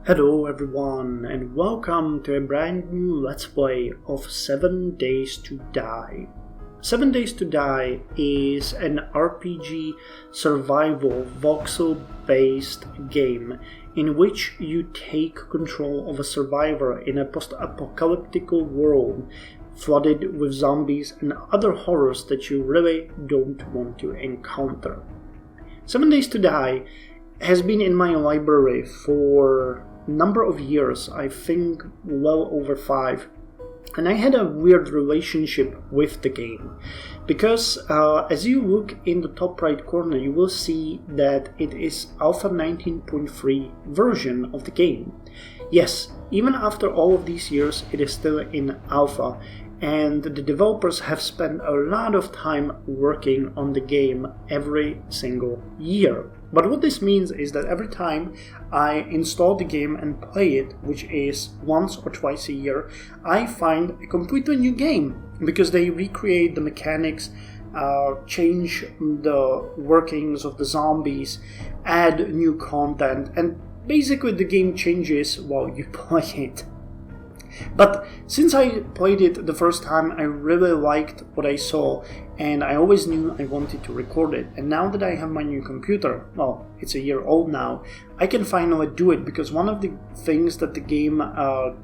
Hello everyone and welcome to a brand new Let's Play of 7 Days to Die. 7 Days to Die is an RPG survival voxel based game in which you take control of a survivor in a post-apocalyptic world flooded with zombies and other horrors that you really don't want to encounter. 7 Days to Die has been in my library for number of years, I think well over 5, and I had a weird relationship with the game because as you look in the top right corner you will see that it is alpha 19.3 version of the game. Yes, even after all of these years it is still in alpha, and the developers have spent a lot of time working on the game every single year. But what this means is that every time I install the game and play it, which is once or twice a year, I find a completely new game because they recreate the mechanics, change the workings of the zombies, add new content, and basically the game changes while you play it. But since I played it the first time, I really liked what I saw, and I always knew I wanted to record it. And now that I have my new computer, well, it's a year old now, I can finally do it, because one of the things that the game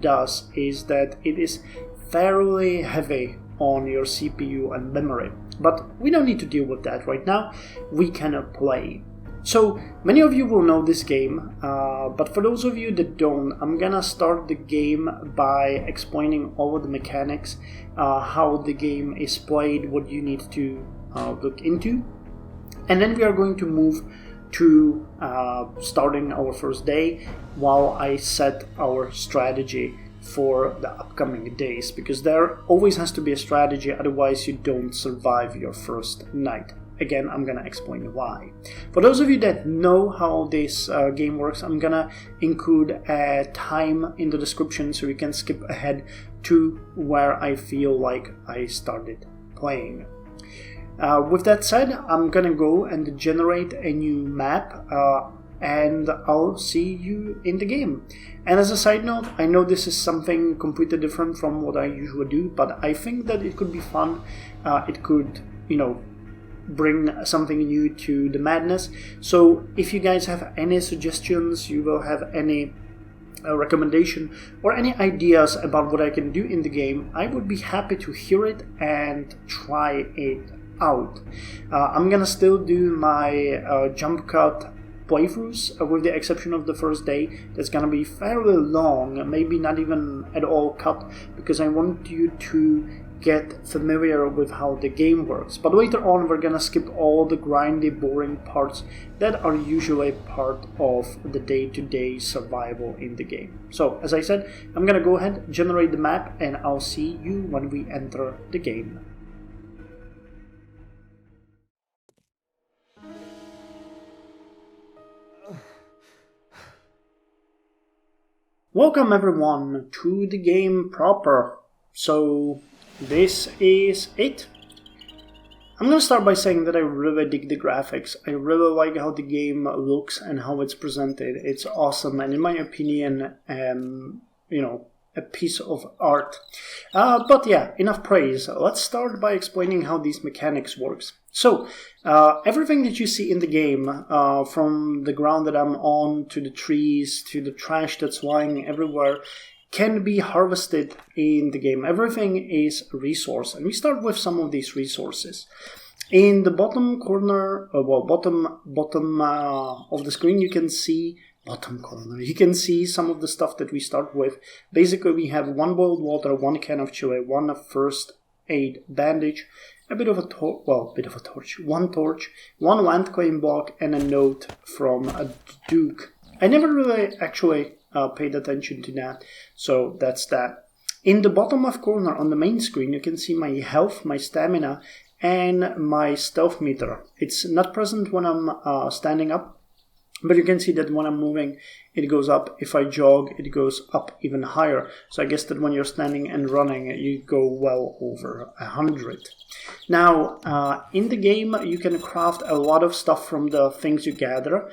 does is that it is fairly heavy on your CPU and memory. But we don't need to deal with that right now, we can play. So, many of you will know this game, but for those of you that don't, I'm gonna start the game by explaining all of the mechanics, how the game is played, what you need to look into, and then we are going to move to starting our first day while I set our strategy for the upcoming days, because there always has to be a strategy, otherwise you don't survive your first night. Again, I'm gonna explain why. For those of you that know how this game works, I'm gonna include a time in the description so you can skip ahead to where I feel like I started playing. With that said, I'm gonna go and generate a new map, and I'll see you in the game. And as a side note, I know this is something completely different from what I usually do, but I think that it could be fun. It could, bring something new to the madness. So if you guys have any suggestions, you will have any recommendation or any ideas about what I can do in the game, I would be happy to hear it and try it out. I'm gonna still do my jump cut playthroughs, with the exception of the first day. That's gonna be fairly long, maybe not even at all cut, because I want you to get familiar with how the game works. But later on we're gonna skip all the grindy, boring parts that are usually part of the day-to-day survival in the game. So, as I said, I'm gonna go ahead, generate the map, and I'll see you when we enter the game. Welcome everyone to the game proper. So, this is it. I'm gonna start by saying that I really dig the graphics. I really like how the game looks and how it's presented. It's awesome, and in my opinion, a piece of art. But yeah, enough praise. Let's start by explaining how these mechanics works. So, everything that you see in the game, from the ground that I'm on, to the trees, to the trash that's lying everywhere, can be harvested in the game. Everything is a resource, and we start with some of these resources. In the bottom corner, bottom of the screen, you can see you can see some of the stuff that we start with. Basically, we have 1 boiled water, 1 can of chili, 1 first aid bandage, a bit of a torch, 1 torch, 1 land claim block, and a note from a Duke. I never really actually paid attention to that, so that's that. In the bottom left corner on the main screen you can see my health, my stamina, and my stealth meter. It's not present when I'm standing up, But you can see that when I'm moving, it goes up. If I jog, it goes up even higher. So I guess that when you're standing and running, you go well over 100. Now, in the game, you can craft a lot of stuff from the things you gather.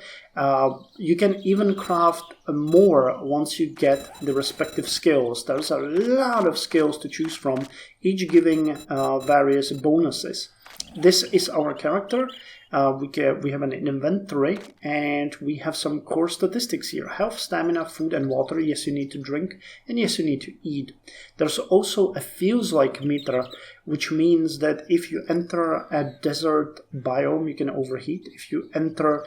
You can even craft more once you get the respective skills. There's a lot of skills to choose from, each giving various bonuses. This is our character. We have an inventory, and we have some core statistics here. Health, stamina, food, and water. Yes, you need to drink, and yes, you need to eat. There's also a feels like meter, which means that if you enter a desert biome, you can overheat. If you enter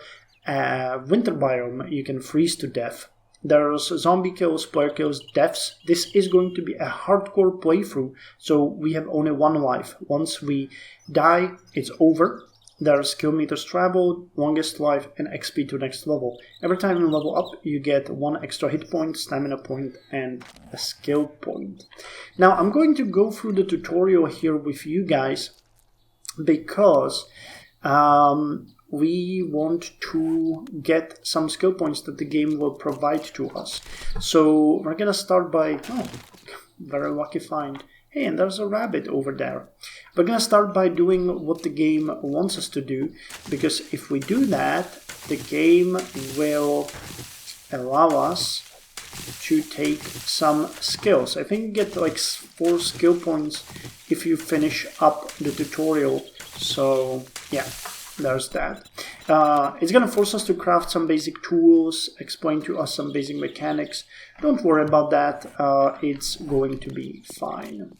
a winter biome, you can freeze to death. There's zombie kills, player kills, deaths. This is going to be a hardcore playthrough, so we have only one life. Once we die, it's over. There's kilometers traveled, longest life, and XP to next level. Every time you level up, you get 1 extra hit point, stamina point, and a skill point. Now, I'm going to go through the tutorial here with you guys because we want to get some skill points that the game will provide to us. So we're gonna start by, very lucky find. Hey, and there's a rabbit over there. We're gonna start by doing what the game wants us to do, because if we do that, the game will allow us to take some skills. I think you get like 4 skill points if you finish up the tutorial. So yeah, there's that. It's gonna force us to craft some basic tools, explain to us some basic mechanics. Don't worry about that, it's going to be fine.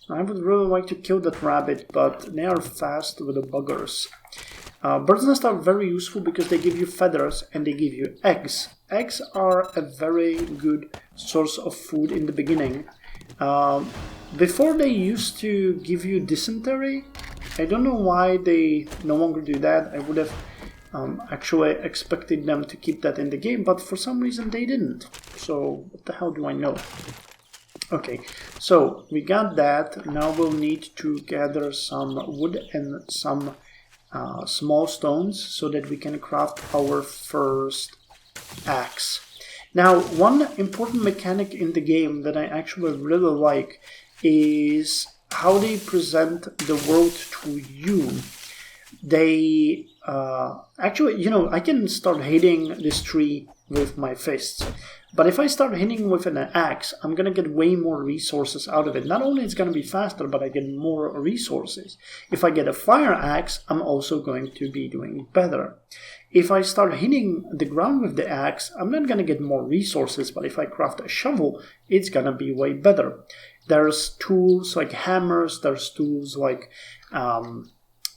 I would really like to kill that rabbit, but they are fast with the buggers. Bird's nests are very useful because they give you feathers and they give you eggs. Eggs are a very good source of food in the beginning. Before they used to give you dysentery. I don't know why they no longer do that. I would have actually expected them to keep that in the game, but for some reason they didn't. So what the hell do I know? Okay, so we got that. Now we'll need to gather some wood and some small stones so that we can craft our first axe. Now, one important mechanic in the game that I actually really like is how they present the world to you. They actually, I can start hitting this tree with my fists. But if I start hitting with an axe, I'm going to get way more resources out of it. Not only it's going to be faster, but I get more resources. If I get a fire axe, I'm also going to be doing better. If I start hitting the ground with the axe, I'm not going to get more resources, but if I craft a shovel, it's going to be way better. There's tools like hammers, there's tools like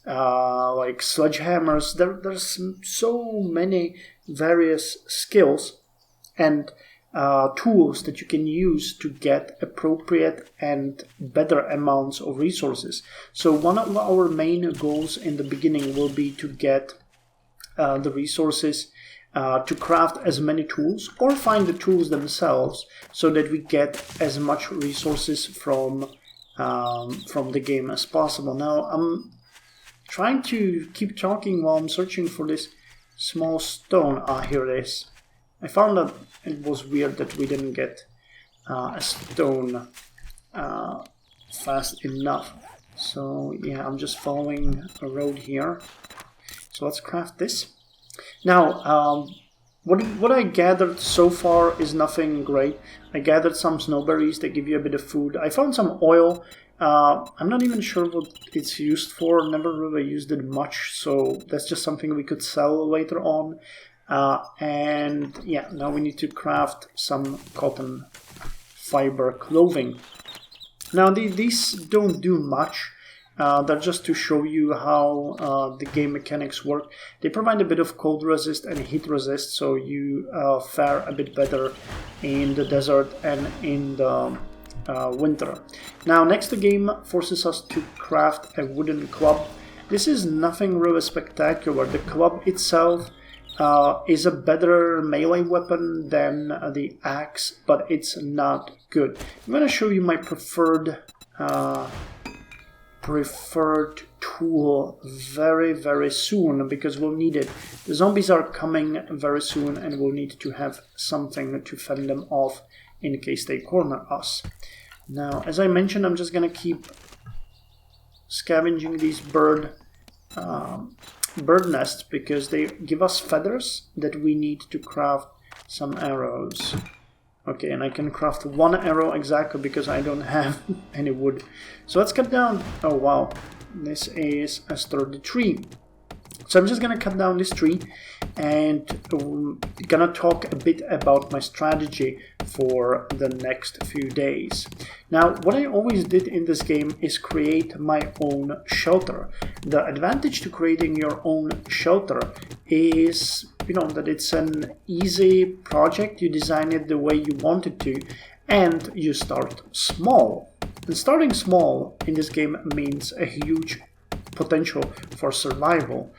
sledgehammers. There's so many various skills and tools that you can use to get appropriate and better amounts of resources. So one of our main goals in the beginning will be to get the resources to craft as many tools or find the tools themselves so that we get as much resources from the game as possible. Now I'm trying to keep talking while I'm searching for this small stone. Here it is. I found that it was weird that we didn't get a stone fast enough. So yeah, I'm just following a road here. So let's craft this. Now, what I gathered so far is nothing great. I gathered some snowberries that give you a bit of food. I found some oil. I'm not even sure what it's used for. Never really used it much, so that's just something we could sell later on. And yeah, now we need to craft some cotton fiber clothing. Now these don't do much. They're just to show you how the game mechanics work. They provide a bit of cold resist and heat resist, so you fare a bit better in the desert and in the winter. Now next, the game forces us to craft a wooden club. This is nothing really spectacular. The club itself is a better melee weapon than the axe, but it's not good. I'm going to show you my preferred tool very, very soon, because we'll need it. The zombies are coming very soon, and we'll need to have something to fend them off in case they corner us. Now, as I mentioned, I'm just gonna keep scavenging these bird nests, because they give us feathers that we need to craft some arrows. Okay, and I can craft one arrow exactly because I don't have any wood. So let's cut down. Oh wow, this is a sturdy tree. So I'm just gonna cut down this tree and gonna talk a bit about my strategy for the next few days. Now, what I always did in this game is create my own shelter. The advantage to creating your own shelter is, you know, that it's an easy project. You design it the way you want it to, and you start small. And starting small in this game means a huge potential for survival.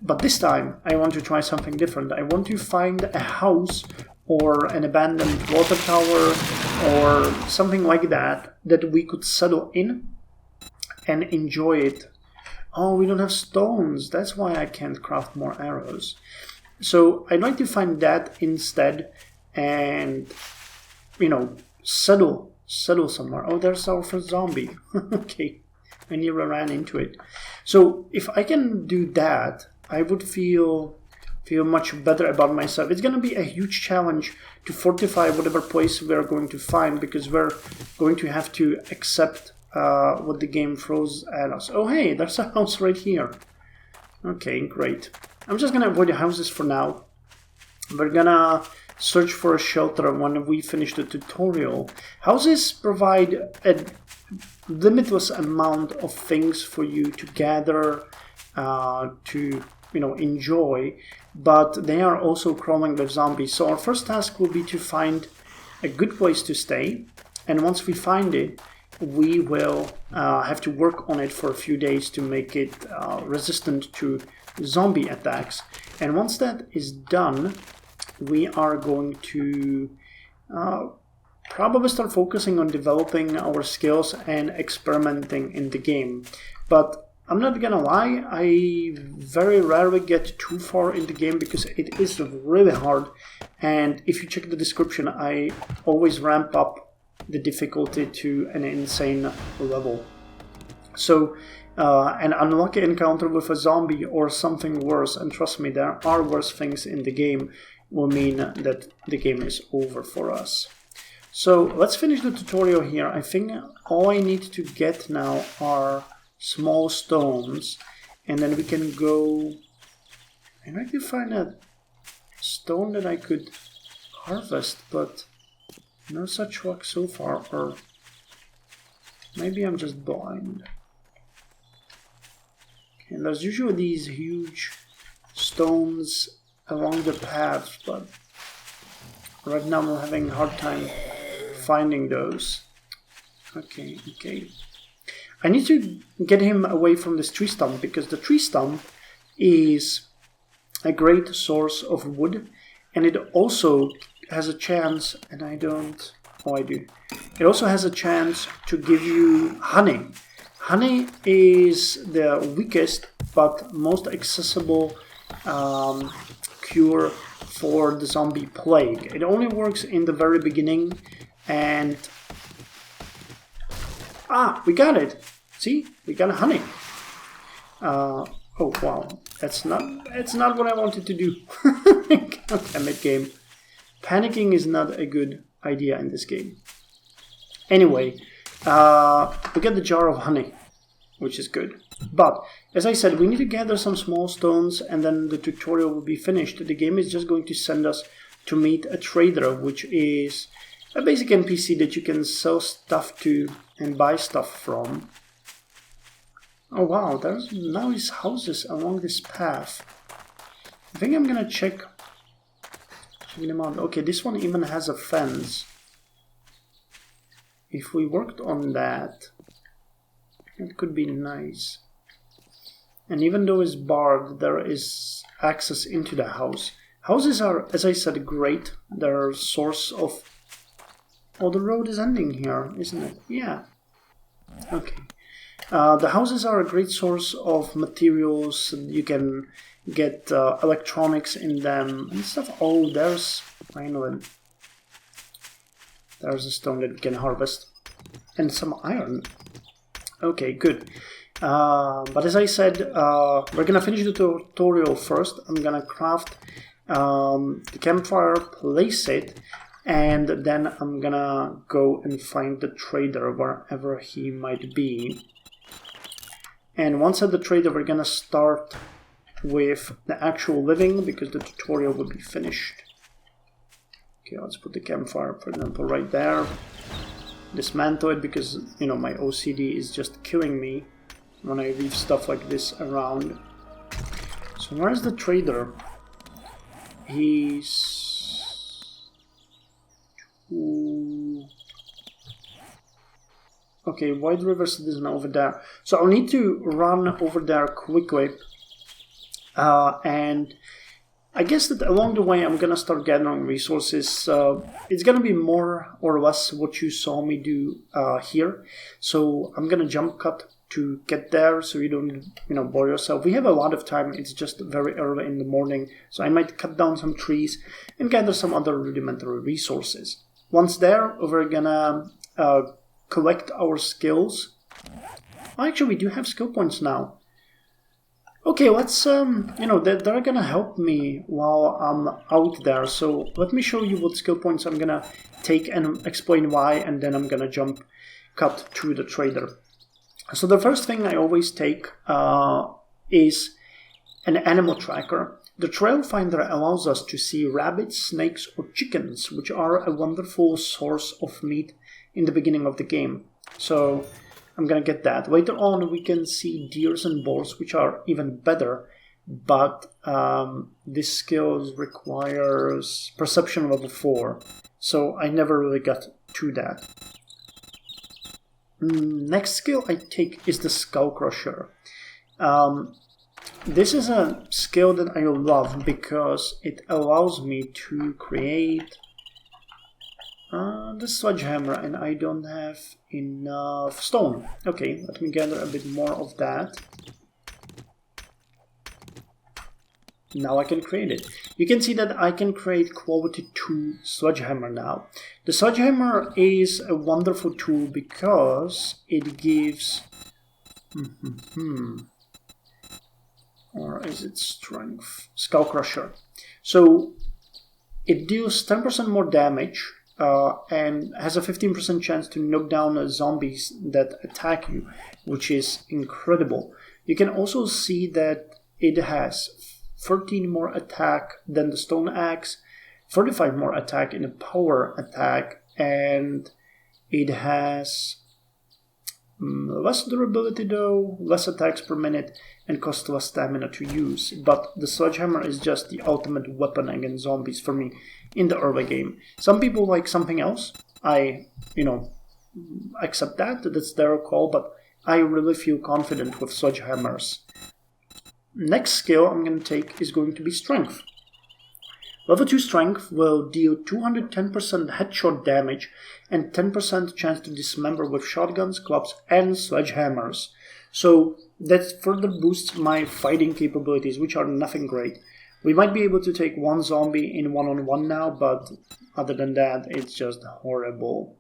But this time I want to try something different. I want to find a house or an abandoned water tower or something like that that we could settle in and enjoy it. Oh, we don't have stones. That's why I can't craft more arrows. So I'd like to find that instead and, you know, settle somewhere. Oh, there's our first zombie. Okay, I nearly ran into it. So if I can do that, I would feel much better about myself. It's going to be a huge challenge to fortify whatever place we're going to find, because we're going to have to accept what the game throws at us. Oh hey, there's a house right here. Okay, great. I'm just going to avoid the houses for now. We're going to search for a shelter when we finish the tutorial. Houses provide a limitless amount of things for you to gather, to, you know, enjoy, but they are also crawling with zombies. So our first task will be to find a good place to stay, and once we find it, we will have to work on it for a few days to make it resistant to zombie attacks. And once that is done, we are going to probably start focusing on developing our skills and experimenting in the game. But I'm not gonna lie, I very rarely get too far in the game because it is really hard, and if you check the description, I always ramp up the difficulty to an insane level. So an unlucky encounter with a zombie or something worse, and trust me, there are worse things in the game, will mean that the game is over for us. So let's finish the tutorial here. I think all I need to get now are small stones, and then we can go. I'd like to find a stone that I could harvest, but no such luck so far, or maybe I'm just blind. And there's usually these huge stones along the path, but right now I'm having a hard time finding those. Okay. I need to get him away from this tree stump, because the tree stump is a great source of wood, and it also has a chance, and I don't... Oh, I do. It also has a chance to give you honey. Honey is the weakest but most accessible cure for the zombie plague. It only works in the very beginning, and we got it. See, we got honey. Oh wow, that's not what I wanted to do. God damn it, game. Panicking is not a good idea in this game. Anyway, we get the jar of honey, which is good. But as I said, we need to gather some small stones, and then the tutorial will be finished. The game is just going to send us to meet a trader, which is a basic NPC that you can sell stuff to and buy stuff from. Oh wow, there's nice houses along this path. I think I'm gonna check them out. Okay, this one even has a fence. If we worked on that, it could be nice. And even though it's barred, there is access into the house. Houses are, as I said, great. They're a source of... Oh, the road is ending here, isn't it? Yeah. Okay. The houses are a great source of materials. You can get electronics in them and stuff. Oh, there's finally there's a stone that we can harvest and some iron. Okay, good. But as I said, we're gonna finish the tutorial first. I'm gonna craft the campfire, place it, and then I'm gonna go and find the trader wherever he might be. And once at the trader, we're gonna start with the actual living because the tutorial will be finished. Okay, let's put the campfire, for example, right there. Dismantle it because, you know, my OCD is just killing me when I leave stuff like this around. So where's the trader? He's... Okay, White River Citizen over there. So I'll need to run over there quickly. And I guess that along the way I'm gonna start gathering resources. It's gonna be more or less what you saw me do here. So I'm gonna jump cut to get there so you don't, you know, bore yourself. We have a lot of time. It's just very early in the morning. So I might cut down some trees and gather some other rudimentary resources. Once there, we're gonna collect our skills. Actually, we do have skill points now. Okay, let's, you know, they're gonna help me while I'm out there. So let me show you what skill points I'm gonna take and explain why, and then I'm gonna jump cut to the trader. So the first thing I always take is an animal tracker. The trail finder allows us to see rabbits, snakes, or chickens, which are a wonderful source of meat in the beginning of the game. So I'm gonna get that. Later on we can see deers and boars, which are even better, but this skill requires perception level 4, so I never really got to that. Next skill I take is the Skull Crusher. This is a skill that I love because it allows me to create the Sledgehammer, and I don't have enough stone. Okay, let me gather a bit more of that. Now I can create it. You can see that I can create quality 2 Sledgehammer now. The Sledgehammer is a wonderful tool because it gives... Or is it strength? Skull Crusher. So it deals 10% more damage and has a 15% chance to knock down zombies that attack you, which is incredible. You can also see that it has 13 more attack than the Stone Axe, 35 more attack in a power attack, and it has less durability though, less attacks per minute, and costs less stamina to use. But the Sledgehammer is just the ultimate weapon against zombies for me in the early game. Some people like something else. I, accept that. That's their call, but I really feel confident with Sledgehammers. Next skill I'm going to take is going to be Strength. Level 2 Strength will deal 210% headshot damage and 10% chance to dismember with shotguns, clubs, and sledgehammers. So that further boosts my fighting capabilities, which are nothing great. We might be able to take one zombie in one-on-one now, but other than that, it's just horrible.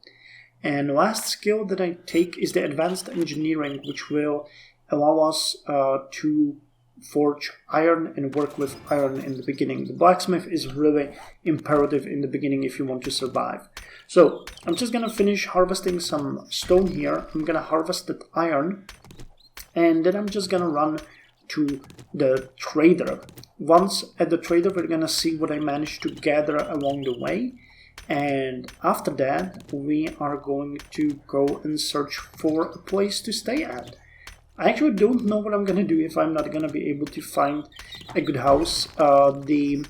And last skill that I take is the Advanced Engineering, which will allow us to forge iron and work with iron in the beginning. The blacksmith is really imperative in the beginning if you want to survive. So I'm just gonna finish harvesting some stone here. I'm gonna harvest that iron, and then I'm just gonna run to the trader. Once at the trader, we're gonna see what I managed to gather along the way, and after that we are going to go and search for a place to stay at. I actually don't know what I'm gonna do if I'm not gonna be able to find a good house. The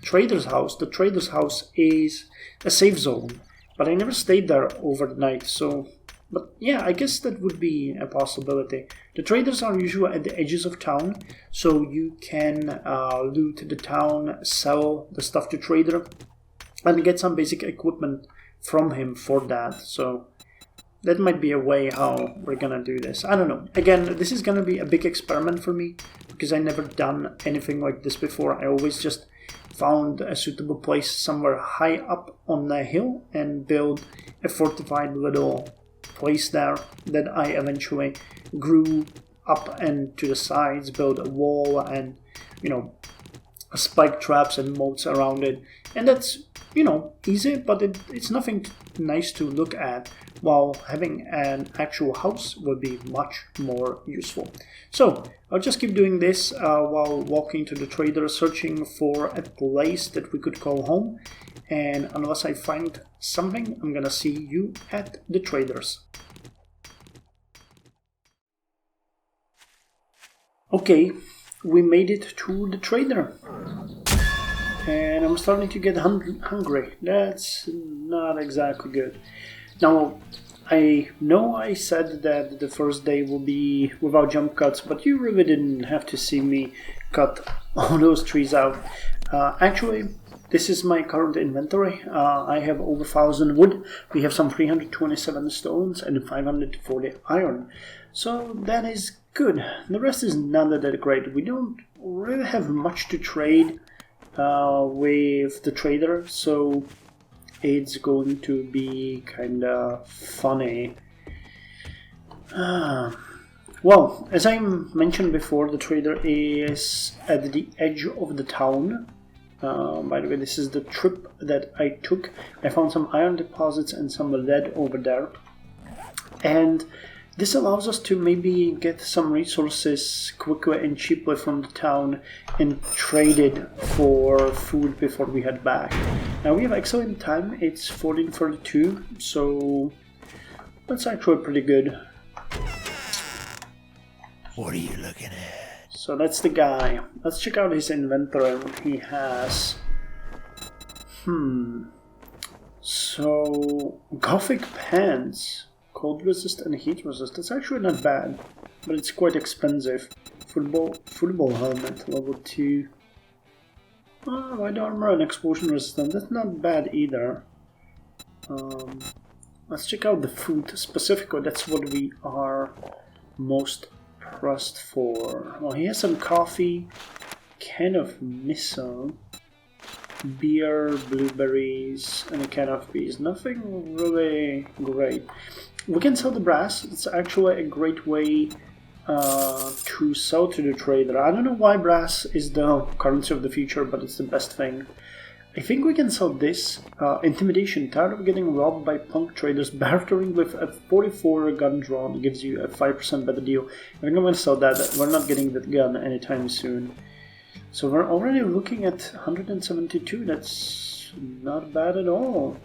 trader's house is a safe zone, but I never stayed there overnight, so... But yeah, I guess that would be a possibility. The traders are usually at the edges of town, so you can loot the town, sell the stuff to trader, and get some basic equipment from him for that. So that might be a way how we're gonna do this. I don't know. Again, this is gonna be a big experiment for me because I never done anything like this before. I always just found a suitable place somewhere high up on the hill and build a fortified little place there that I eventually grew up and to the sides, build a wall and, you know, spike traps and moats around it. And that's, you know, easy, but it's nothing nice to look at, while having an actual house would be much more useful. So I'll just keep doing this while walking to the trader, searching for a place that we could call home. And unless I find something, I'm gonna see you at the traders. Okay, we made it to the trader. And I'm starting to get hungry. That's not exactly good. Now, I know I said that the first day will be without jump cuts, but you really didn't have to see me cut all those trees out. Actually, this is my current inventory. I have over 1,000 wood. We have some 327 stones and 540 iron. So that is good. The rest is not that great. We don't really have much to trade with the trader, so it's going to be kind of funny. Well, as I mentioned before, the trader is at the edge of the town. By the way, this is the trip that I took. I found some iron deposits and some lead over there. And this allows us to maybe get some resources quickly and cheaply from the town and trade it for food before we head back. Now we have excellent time. It's 14:32, so that's actually pretty good. What are you looking at? So that's the guy. Let's check out his inventory, what he has. So, Gothic pants. Cold resist and heat resist. It's actually not bad, but it's quite expensive. Football helmet, level 2. Light armor and explosion resistant. That's not bad either. Let's check out the food specifically. That's what we are most pressed for. Well, he has some coffee, can of miso, beer, blueberries, and a can of peas. Nothing really great. We can sell the brass. It's actually a great way to sell to the trader. I don't know why brass is the currency of the future, but it's the best thing. I think we can sell this. Intimidation. Tired of getting robbed by punk traders, bartering with a 44 gun drawn gives you a 5% better deal. I think I'm going to sell that. We're not getting that gun anytime soon. So we're already looking at 172. That's not bad at all.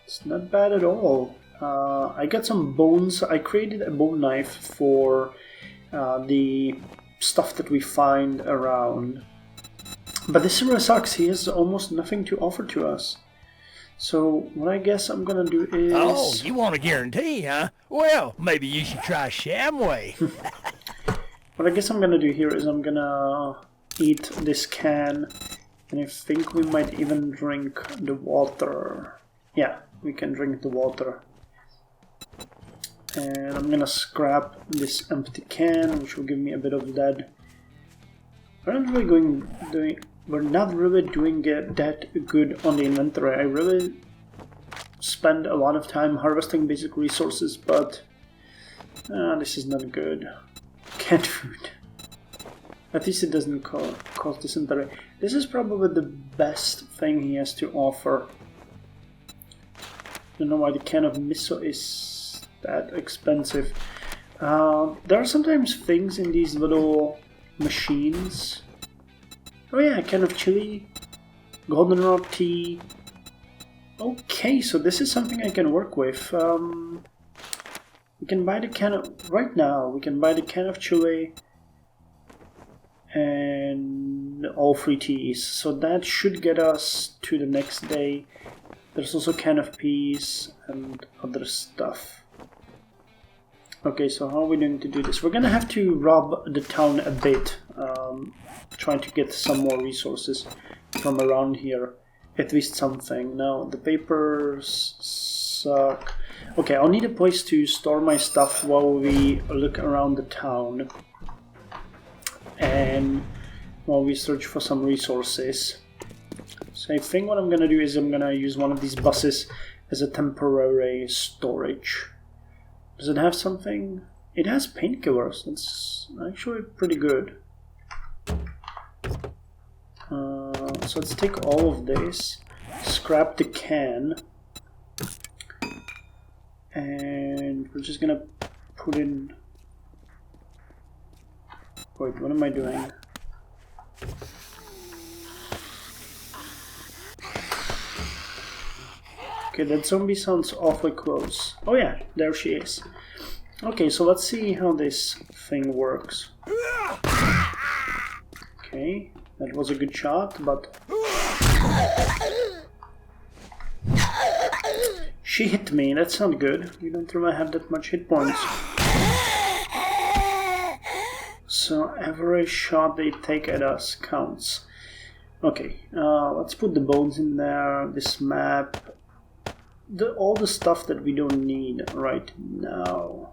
It's not bad at all. I got some bones. I created a bone knife for the stuff that we find around. But this really sucks. He has almost nothing to offer to us. So what I guess I'm gonna do is... Oh, you want a guarantee, huh? Well, maybe you should try Shamway. What I guess I'm gonna do here is I'm gonna eat this can, and I think we might even drink the water. Yeah, we can drink the water. And I'm gonna scrap this empty can, which will give me a bit of lead. We're not really doing that good on the inventory. I really spend a lot of time harvesting basic resources, but this is not good. Canned food. At least it doesn't cause dysentery. This is probably the best thing he has to offer. I don't know why the can of miso is that expensive. There are sometimes things in these little machines. Oh yeah, a can of chili, goldenrod tea. Okay, so this is something I can work with. We can buy the can of... Right now, we can buy the can of chili and all 3 teas. So that should get us to the next day. There's also a can of peas and other stuff. Okay, so how are we going to do this? We're gonna have to rob the town a bit, trying to get some more resources from around here. At least something. Now, the papers suck. Okay, I'll need a place to store my stuff while we look around the town. And while we search for some resources. So I think what I'm gonna do is I'm gonna use one of these buses as a temporary storage. Does it have something? It has painkillers. That's actually pretty good. So let's take all of this, scrap the can, and we're just gonna put in... Wait, what am I doing? Okay, that zombie sounds awfully close. Oh yeah, there she is. Okay, so let's see how this thing works. Okay, that was a good shot, but... She hit me, that's not good. We don't really have that much hit points. So every shot they take at us counts. Okay, let's put the bones in there, this map, all the stuff that we don't need right now.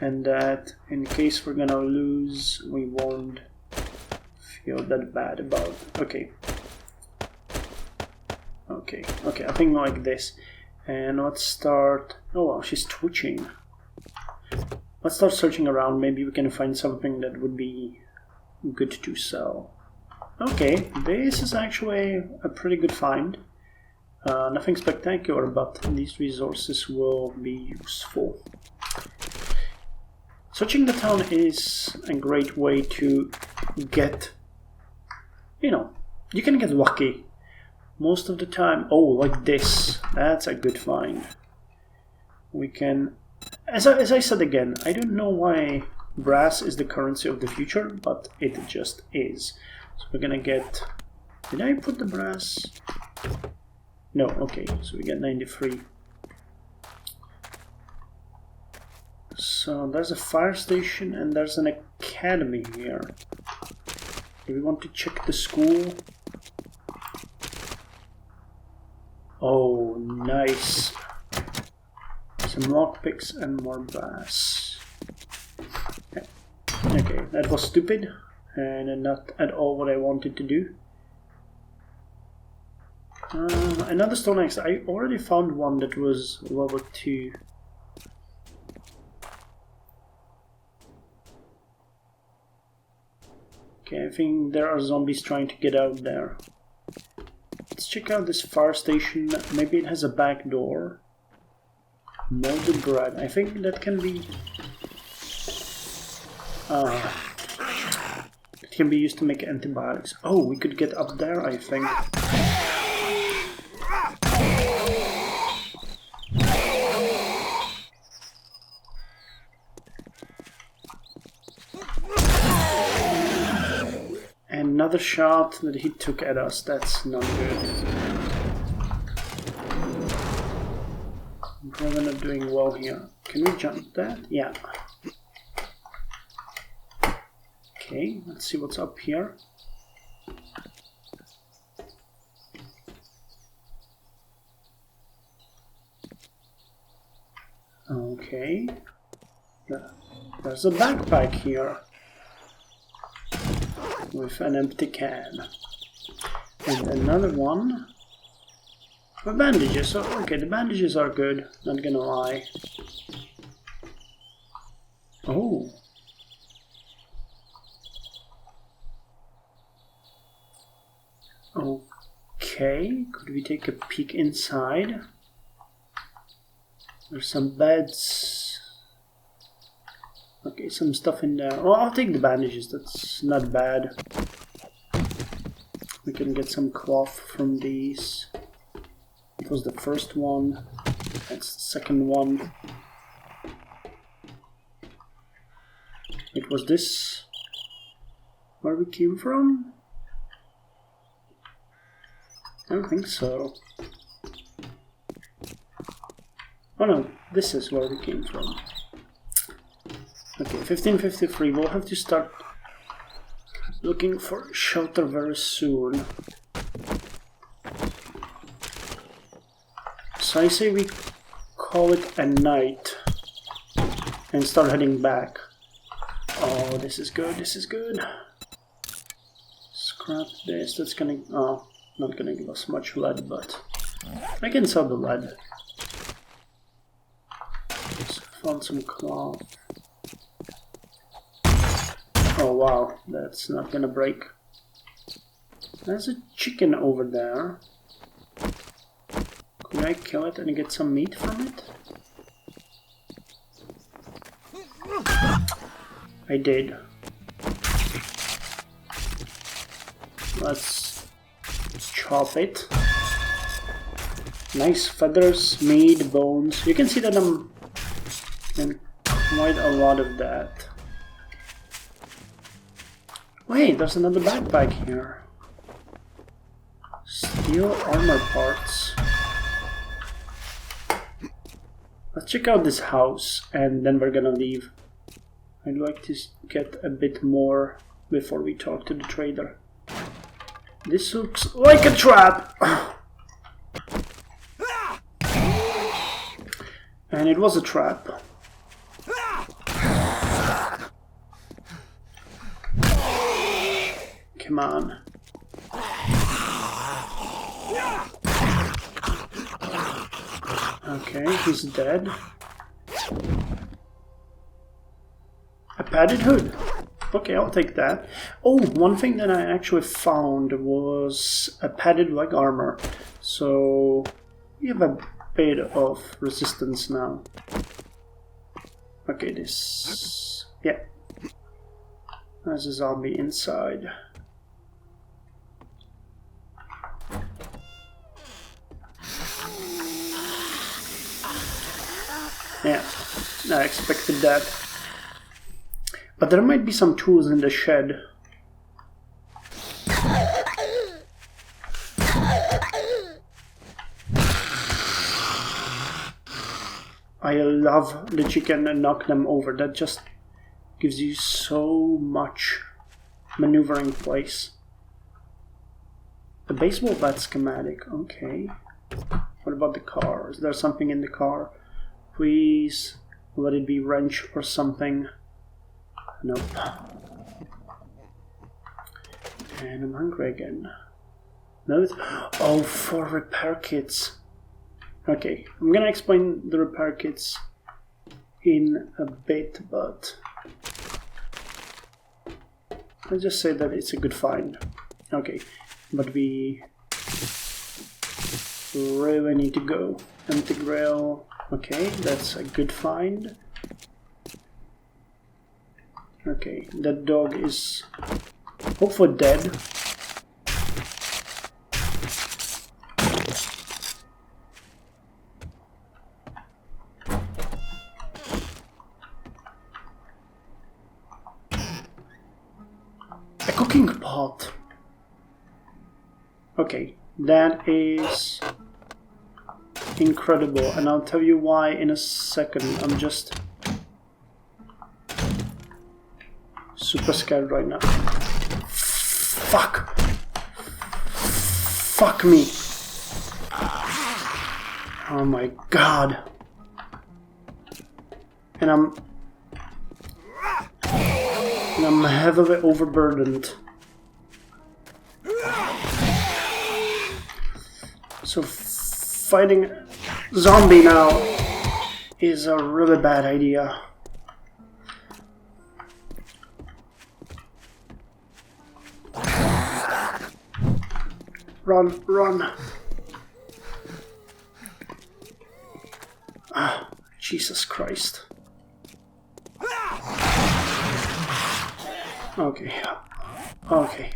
And that, in case we're gonna lose, we won't feel that bad about. Okay, I think like this. And let's start... Oh wow, she's twitching. Let's start searching around, maybe we can find something that would be good to sell. Okay, this is actually a pretty good find. Nothing spectacular, but these resources will be useful. Searching the town is a great way to get, you know, you can get lucky most of the time. Oh, like this, that's a good find. We can, as I said again, I don't know why brass is the currency of the future, but it just is. So we're gonna get, did I put the brass? No, okay, so we get 93. So there's a fire station and there's an academy here. Do we want to check the school? Oh, nice. Some lockpicks and more brass. Okay, that was stupid and not at all what I wanted to do. Another stone axe. I already found one that was level 2. Okay, I think there are zombies trying to get out there. Let's check out this fire station. Maybe it has a back door. Molded bread. I think that can be... it can be used to make antibiotics. Oh, we could get up there, I think. Another shot that he took at us, that's not good. I'm probably not doing well here. Can we jump that? Yeah. Okay, let's see what's up here. Okay. There's a backpack here. With an empty can. And another one. For bandages. So, okay, the bandages are good, not gonna lie. Oh. Okay, could we take a peek inside? There's some beds. Okay, some stuff in there. Oh, I'll take the bandages, that's not bad. We can get some cloth from these. It was the first one. That's the second one. It was this where we came from? I don't think so. Oh no, this is where we came from. Okay, 1553, we'll have to start looking for shelter very soon. So I say we call it a night and start heading back. Oh, this is good, this is good. Scrap this, that's gonna... oh, not gonna give us much lead, but I can sell the lead. Just found some cloth. Oh wow, that's not gonna break. There's a chicken over there. Could I kill it and get some meat from it? I did. Let's chop it. Nice feathers, meat, bones. You can see that I'm in quite a lot of that. Wait, there's another backpack here. Steel armor parts. Let's check out this house and then we're gonna leave. I'd like to get a bit more before we talk to the trader. This looks like a trap! And it was a trap. Come on. Okay, he's dead. A padded hood. Okay, I'll take that. Oh, one thing that I actually found was a padded leg armor. So we have a bit of resistance now. Okay, this... yeah. There's a zombie inside. Yeah, I expected that. But there might be some tools in the shed. I love the chicken and knock them over. That just gives you so much maneuvering place. The baseball bat schematic, okay. What about the car? Is there something in the car? Please let it be wrench or something. Nope. And I'm hungry again. No, oh, 4 repair kits. Okay, I'm gonna explain the repair kits in a bit, but let's just say that it's a good find. Okay, but we really need to go. Empty grill. Okay, that's a good find. Okay, that dog is hopefully dead. A cooking pot. Okay, that is incredible, and I'll tell you why in a second. I'm just super scared right now. Fuck! Fuck me! Oh my god! And I'm heavily overburdened. So fighting zombie now is a really bad idea. Run, run. Ah, Jesus Christ. Okay. Okay.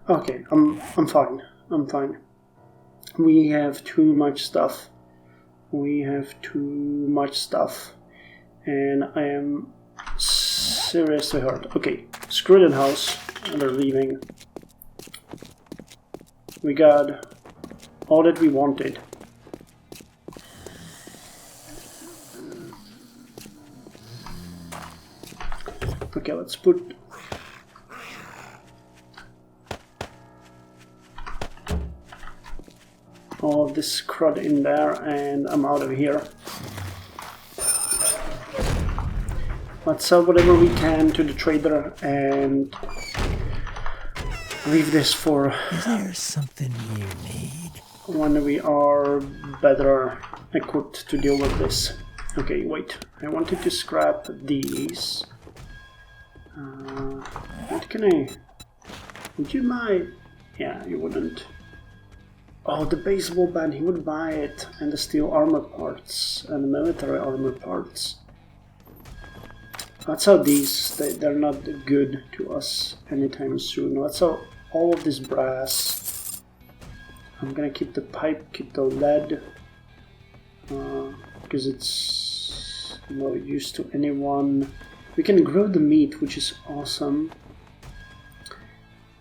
Okay, I'm fine. I'm fine. We have too much stuff. We have too much stuff. And I am seriously hurt. Okay, screw that house. And they're leaving. We got all that we wanted. Okay, let's put... all of this crud in there, and I'm out of here. Let's sell whatever we can to the trader and leave this for... Is there something you need? When we are better equipped to deal with this. Okay, wait. I wanted to scrap these. What can I... Would you buy... Yeah, you wouldn't. Oh, the baseball bat, he would buy it. And the steel armor parts. And the military armor parts. Let's sell these. They're not good to us anytime soon. Let's sell all of this brass. I'm gonna keep the pipe, keep the lead. Because it's no use to anyone. We can grow the meat, which is awesome.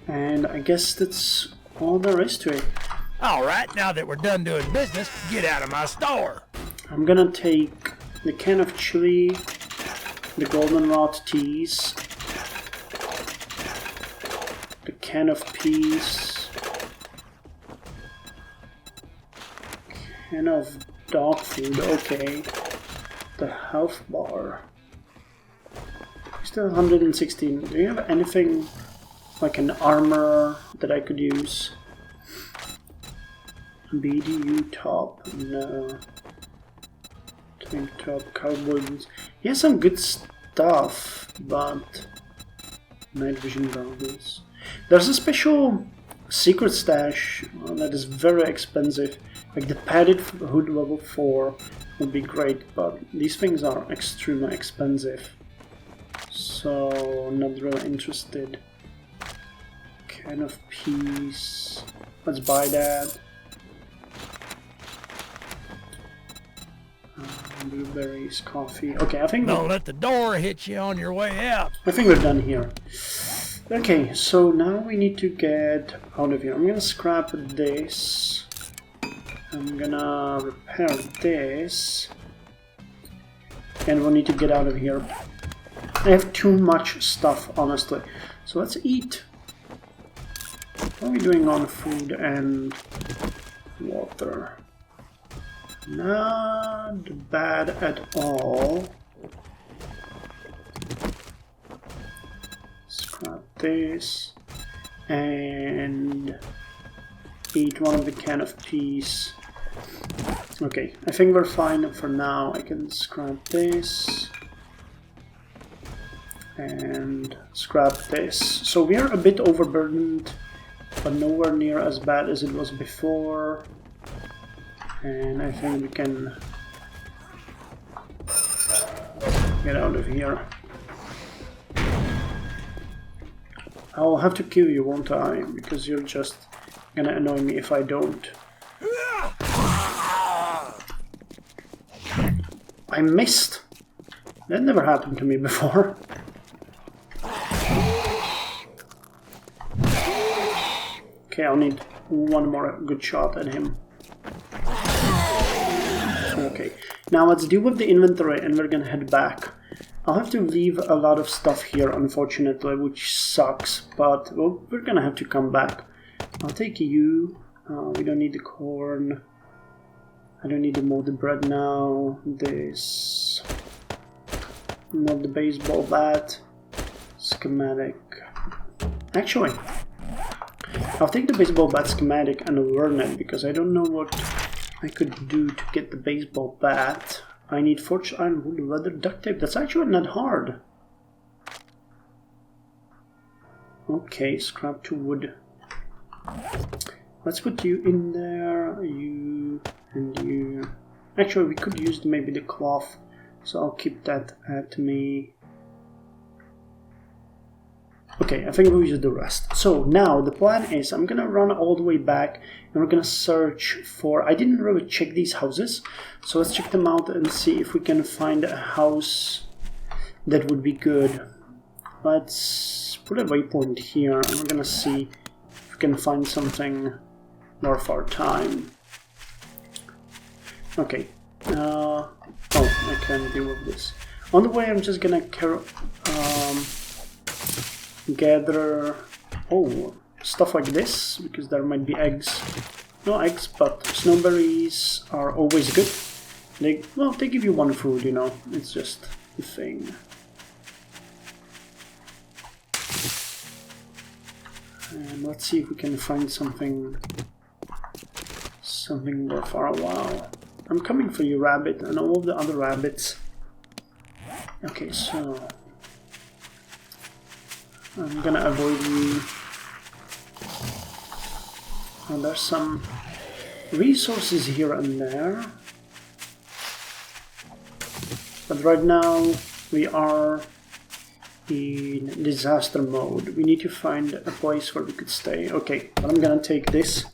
And I guess that's all there is to it. Alright, now that we're done doing business, get out of my store. I'm gonna take the can of chili, the goldenrod teas, the can of peas, can of dog food, okay, the health bar. Still 116. Do you have anything like an armor that I could use? BDU top, no. Tank top, cowboy boots. He has some good stuff, but night vision goggles. There's a special secret stash that is very expensive. Like the padded hood level 4 would be great, but these things are extremely expensive. So not really interested. Can of peas. Let's buy that. Blueberries, coffee. Okay, I think... Don't let the door hit you on your way out. I think we're done here. Okay, so now we need to get out of here. I'm gonna scrap this. I'm gonna repair this. And we'll need to get out of here. I have too much stuff, honestly. So let's eat. What are we doing on food and water? Not bad at all. Scrap this and eat one of the can of peas. Okay, I think we're fine for now. I can scrap this and scrap this. So we are a bit overburdened, but nowhere near as bad as it was before. And I think we can get out of here. I'll have to kill you, won't I? Because you're just gonna annoy me if I don't. I missed! That never happened to me before. Okay, I'll need one more good shot at him. Okay, now let's deal with the inventory and we're gonna head back. I'll have to leave a lot of stuff here, unfortunately, which sucks, but well, we're gonna have to come back. I'll take you. We don't need the corn. I don't need to mold the bread now. This. Not the baseball bat. Schematic. Actually, I'll take the baseball bat schematic and learn it because I don't know what I could do to get the baseball bat. I need forged iron, wood, leather, duct tape. That's actually not hard. Okay, scrap to wood. Let's put you in there, you and you. Actually, we could use maybe the cloth, so I'll keep that at me. Okay, I think we'll use the rest. So now the plan is I'm gonna run all the way back and we're gonna search for... I didn't really check these houses, so let's check them out and see if we can find a house that would be good. Let's put a waypoint here and we're gonna see if we can find something worth our time. Okay. Oh, I can't deal with this. On the way I'm just gonna gather stuff like this because there might be eggs. No eggs, but snowberries are always good. They give you one food, you know. It's just a thing. And let's see if we can find something worth our while. I'm coming for you, rabbit, and all of the other rabbits. Okay, so I'm gonna avoid you. Oh, there's some resources here and there. But right now we are in disaster mode. We need to find a place where we could stay. Okay, but I'm gonna take this.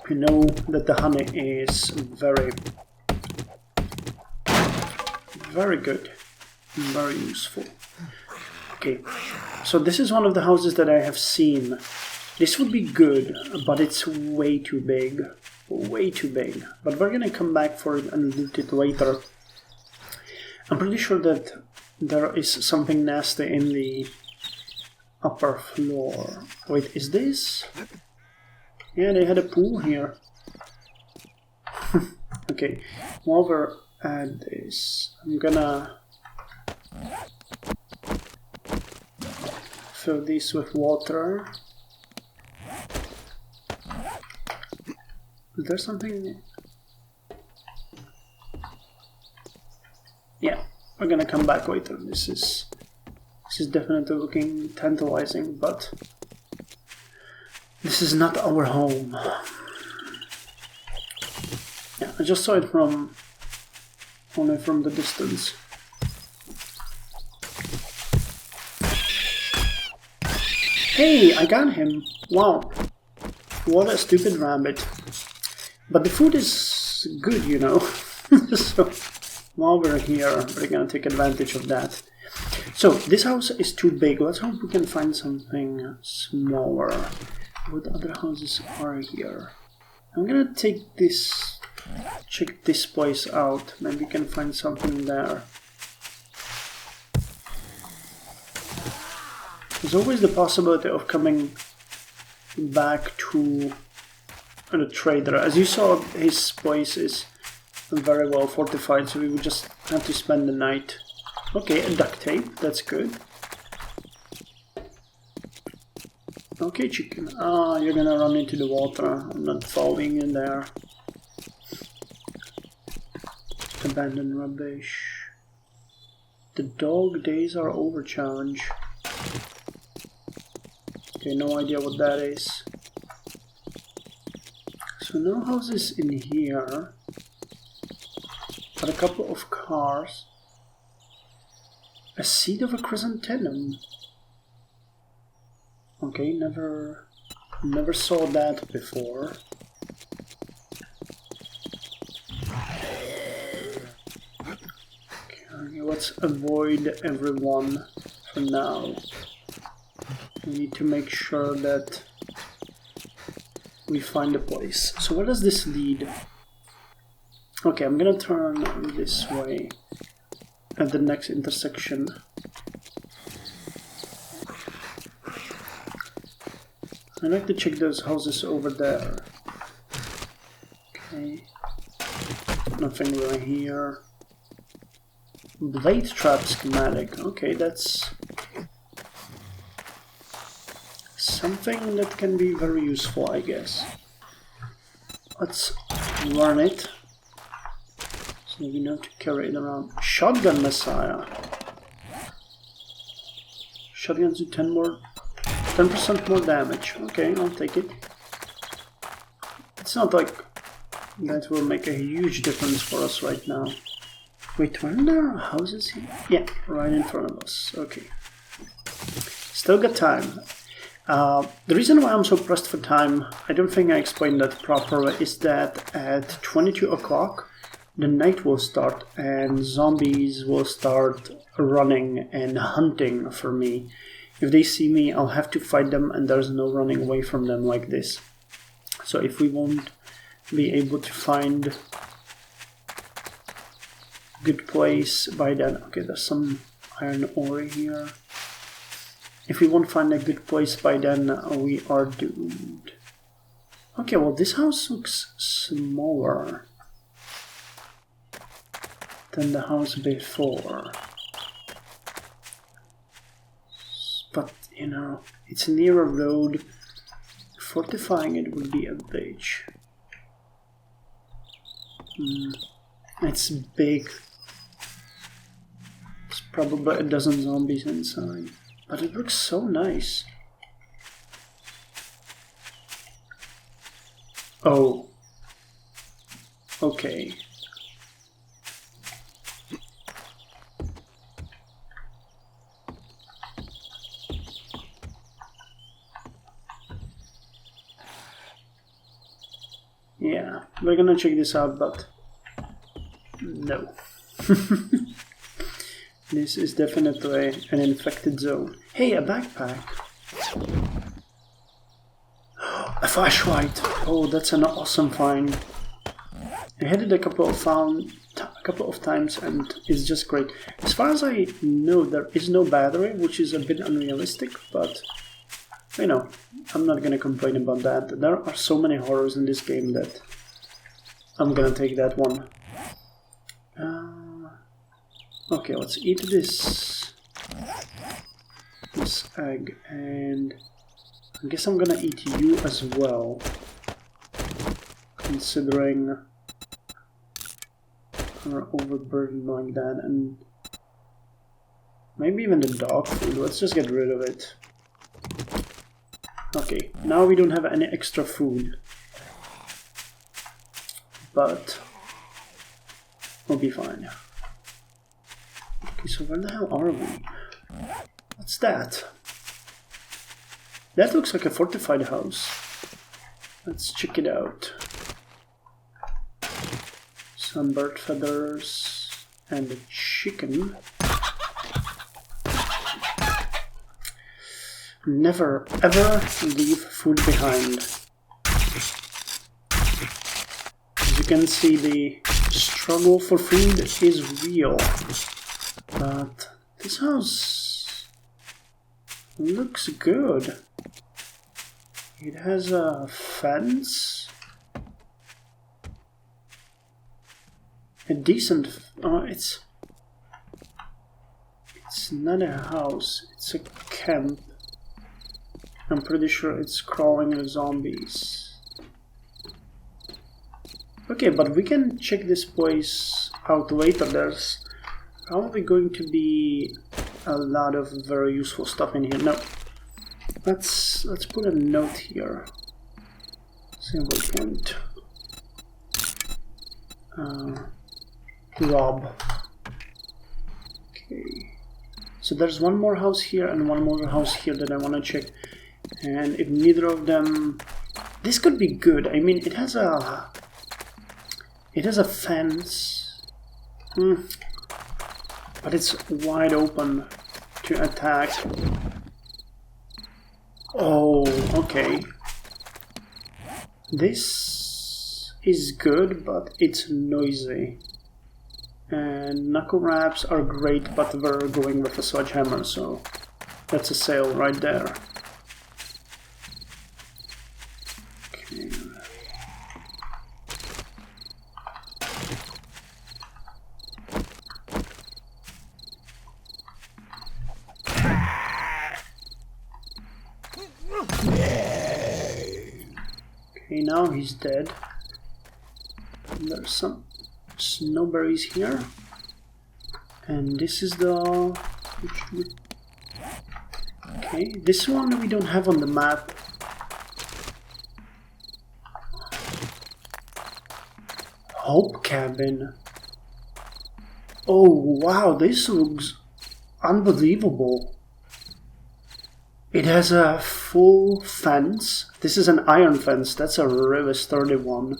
You know that the honey is very good, very useful. Okay, so this is one of the houses that I have seen. This would be good, but it's way too big. Way too big. But we're gonna come back for it and loot it later. I'm pretty sure that there is something nasty in the upper floor. Wait, is this? Yeah, they had a pool here. Okay, while we're at this, I'm gonna fill these with water. Is there something? Yeah, we're gonna come back later. This is definitely looking tantalizing, but this is not our home. Yeah, I just saw it only from the distance. Hey, I got him! Wow, what a stupid rabbit. But the food is good, you know. So while we're here, we're gonna take advantage of that. So this house is too big. Let's hope we can find something smaller. What other houses are here? I'm gonna take this, check this place out. Maybe we can find something there. There's always the possibility of coming back to the trader. As you saw, his place is very well fortified, so we would just have to spend the night. Okay, a duct tape, that's good. Okay, chicken. Ah, you're gonna run into the water. I'm not following you there. Abandoned rubbish. The dog days are over challenge. Okay, no idea what that is. So no houses in here, but a couple of cars. A seed of a chrysanthemum. Okay, never saw that before. Okay, let's avoid everyone for now. We need to make sure that we find a place. So where does this lead? Okay, I'm gonna turn this way at the next intersection. I'd like to check those houses over there. Okay. Nothing really here. Blade trap schematic. Okay, that's something that can be very useful, I guess. Let's learn it. So we know to carry it around. Shotgun Messiah. Shotguns do 10% more damage. Okay, I'll take it. It's not like that will make a huge difference for us right now. Wait, weren't there houses here? Yeah, right in front of us. Okay. Still got time. The reason why I'm so pressed for time, I don't think I explained that properly, is that at 22 o'clock the night will start and zombies will start running and hunting for me. If they see me, I'll have to fight them, and there's no running away from them like this. So if we won't be able to find a good place by then... Okay, there's some iron ore here. If we won't find a good place by then, we are doomed. Okay, well this house looks smaller than the house before. But, you know, it's near a road. Fortifying it would be a bitch. It's big. There's probably a dozen zombies inside. But it looks so nice. Oh. Okay. Yeah, we're gonna check this out, but no. This is definitely an infected zone. Hey, a backpack. A flashlight. Oh, that's an awesome find. I had it a couple of times, and it's just great. As far as I know, there is no battery, which is a bit unrealistic, but you know, I'm not gonna complain about that. There are so many horrors in this game that I'm gonna take that one. Okay, let's eat this egg, and I guess I'm gonna eat you as well, considering we're overburdened like that, and maybe even the dog food. Let's just get rid of it. Okay, now we don't have any extra food, but we'll be fine. Okay, so where the hell are we? What's that? That looks like a fortified house. Let's check it out. Some bird feathers and a chicken. Never ever leave food behind. As you can see, the struggle for food is real. But this house looks good. It has a fence. A decent... it's not a house, it's a camp. I'm pretty sure it's crawling with zombies. Okay, but we can check this place out later. There's probably going to be a lot of very useful stuff in here. No, let's put a note here. Single point. Rob. Okay. So there's one more house here and one more house here that I want to check. And if neither of them, this could be good. I mean, it has a fence, but it's wide open to attack. Oh, okay. This is good, but it's noisy. And knuckle wraps are great, but we're going with a sledgehammer, so that's a sale right there. Okay. Okay, now he's dead. And there's some snowberries here, and this is the... Okay, this one we don't have on the map. Hope cabin. Oh wow, this looks unbelievable. It has a full fence. This is an iron fence. That's a really sturdy one.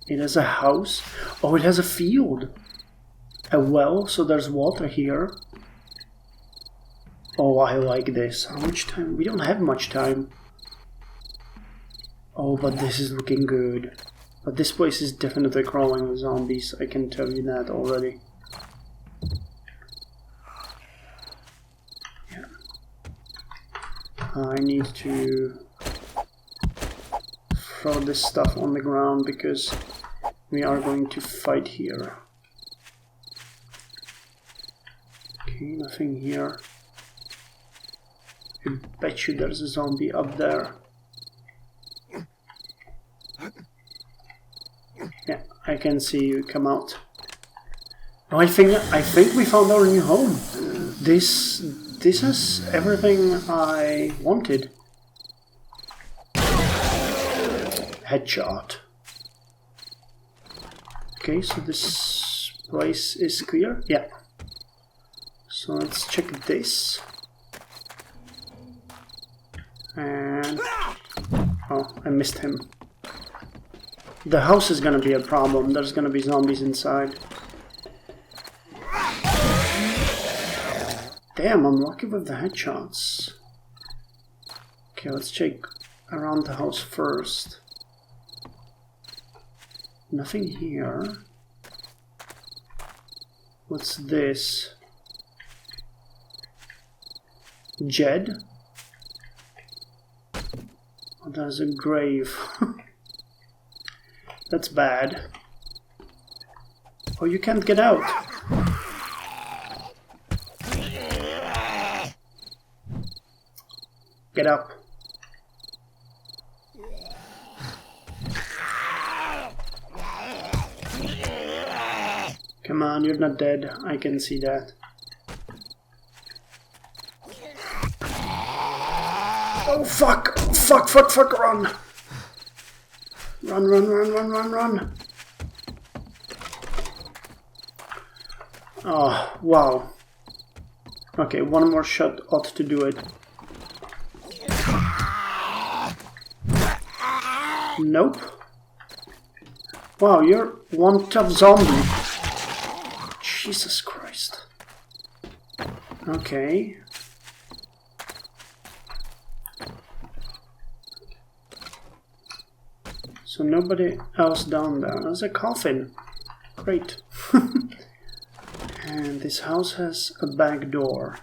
It has a house. Oh, it has a field. A well, so there's water here. Oh, I like this. How much time? We don't have much time. Oh, but this is looking good. But this place is definitely crawling with zombies. I can tell you that already. Yeah. I need to throw this stuff on the ground because we are going to fight here. Okay, nothing here. I bet you there's a zombie up there. Yeah, I can see you come out. Oh, I think we found our new home. This is everything I wanted. Headshot. Okay, so this place is clear. Yeah. So let's check this. And oh, I missed him. The house is gonna be a problem. There's gonna be zombies inside. Damn, I'm lucky with the headshots. Okay, let's check around the house first. Nothing here. What's this? Jed? Oh, there's a grave. That's bad. Oh, you can't get out. Get up. Come on, you're not dead. I can see that. Oh, fuck! Fuck, fuck, fuck, run! Run, run, run, run, run, run! Oh, wow. Okay, one more shot ought to do it. Nope. Wow, you're one tough zombie. Jesus Christ. Okay. So nobody else down there. There's a coffin. Great. And this house has a back door.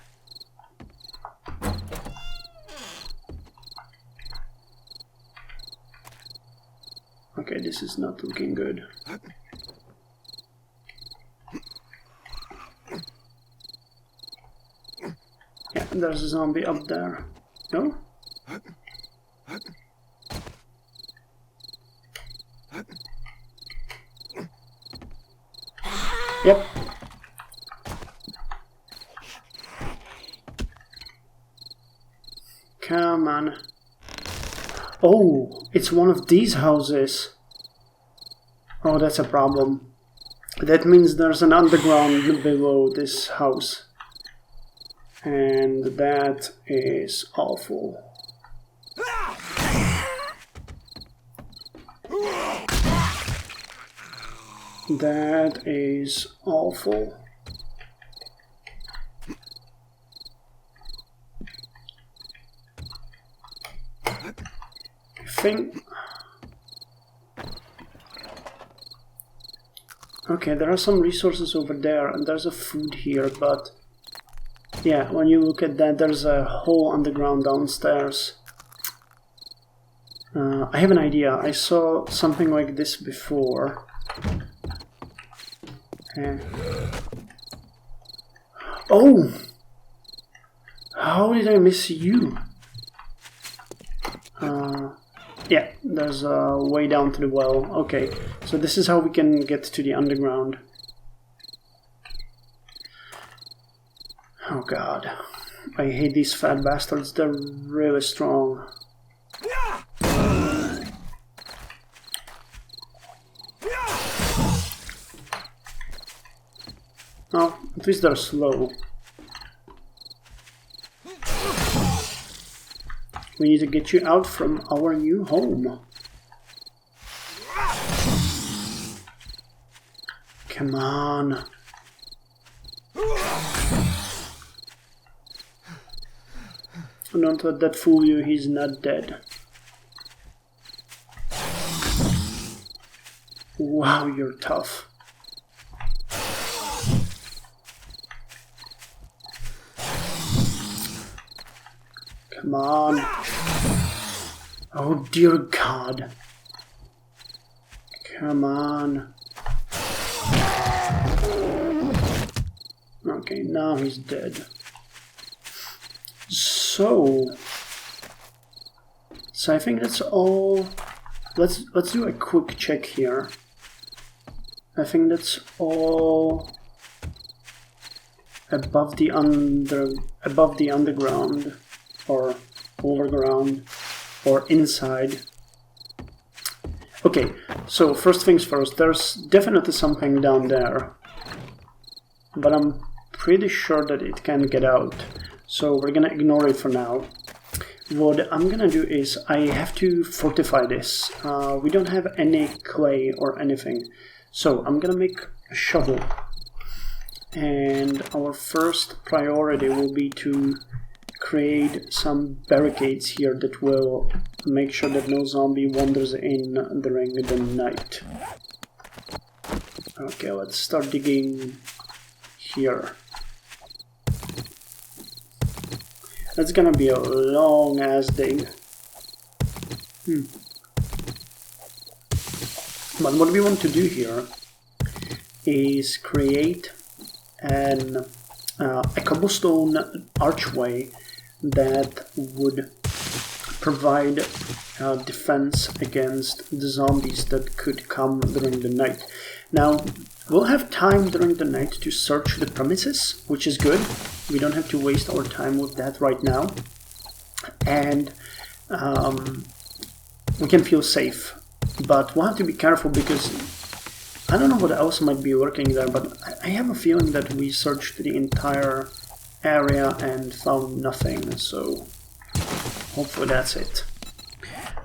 Okay, this is not looking good. Yeah, there's a zombie up there. No? Yep. Come on. Oh, it's one of these houses. Oh, that's a problem. That means there's an underground below this house. And that is awful. That is awful. I think... Okay, there are some resources over there, and there's a food here, but... Yeah, when you look at that, there's a hole underground downstairs. I have an idea. I saw something like this before. Oh! How did I miss you? Yeah, there's a way down to the well. Okay, so this is how we can get to the underground. Oh god. I hate these fat bastards. They're really strong. Oh, at least they're slow. We need to get you out from our new home. Come on. Don't let that fool you, he's not dead. Wow, you're tough. Come on. Oh dear God. Come on. Okay, now he's dead. So I think that's all. Let's do a quick check here. I think that's all above the underground or overground or inside. Okay, so first things first, there's definitely something down there, but I'm pretty sure that it can get out, so we're gonna ignore it for now. What I'm gonna do is I have to fortify this. We don't have any clay or anything, so I'm gonna make a shovel, and our first priority will be to create some barricades here that will make sure that no zombie wanders in during the night. Okay, let's start digging here. That's gonna be a long ass dig. But what we want to do here is create a cobblestone archway that would provide defense against the zombies that could come during the night. Now, we'll have time during the night to search the premises, which is good. We don't have to waste our time with that right now. And we can feel safe. But we'll have to be careful because I don't know what else might be lurking there, but I have a feeling that we searched the entire area and found nothing, so hopefully that's it.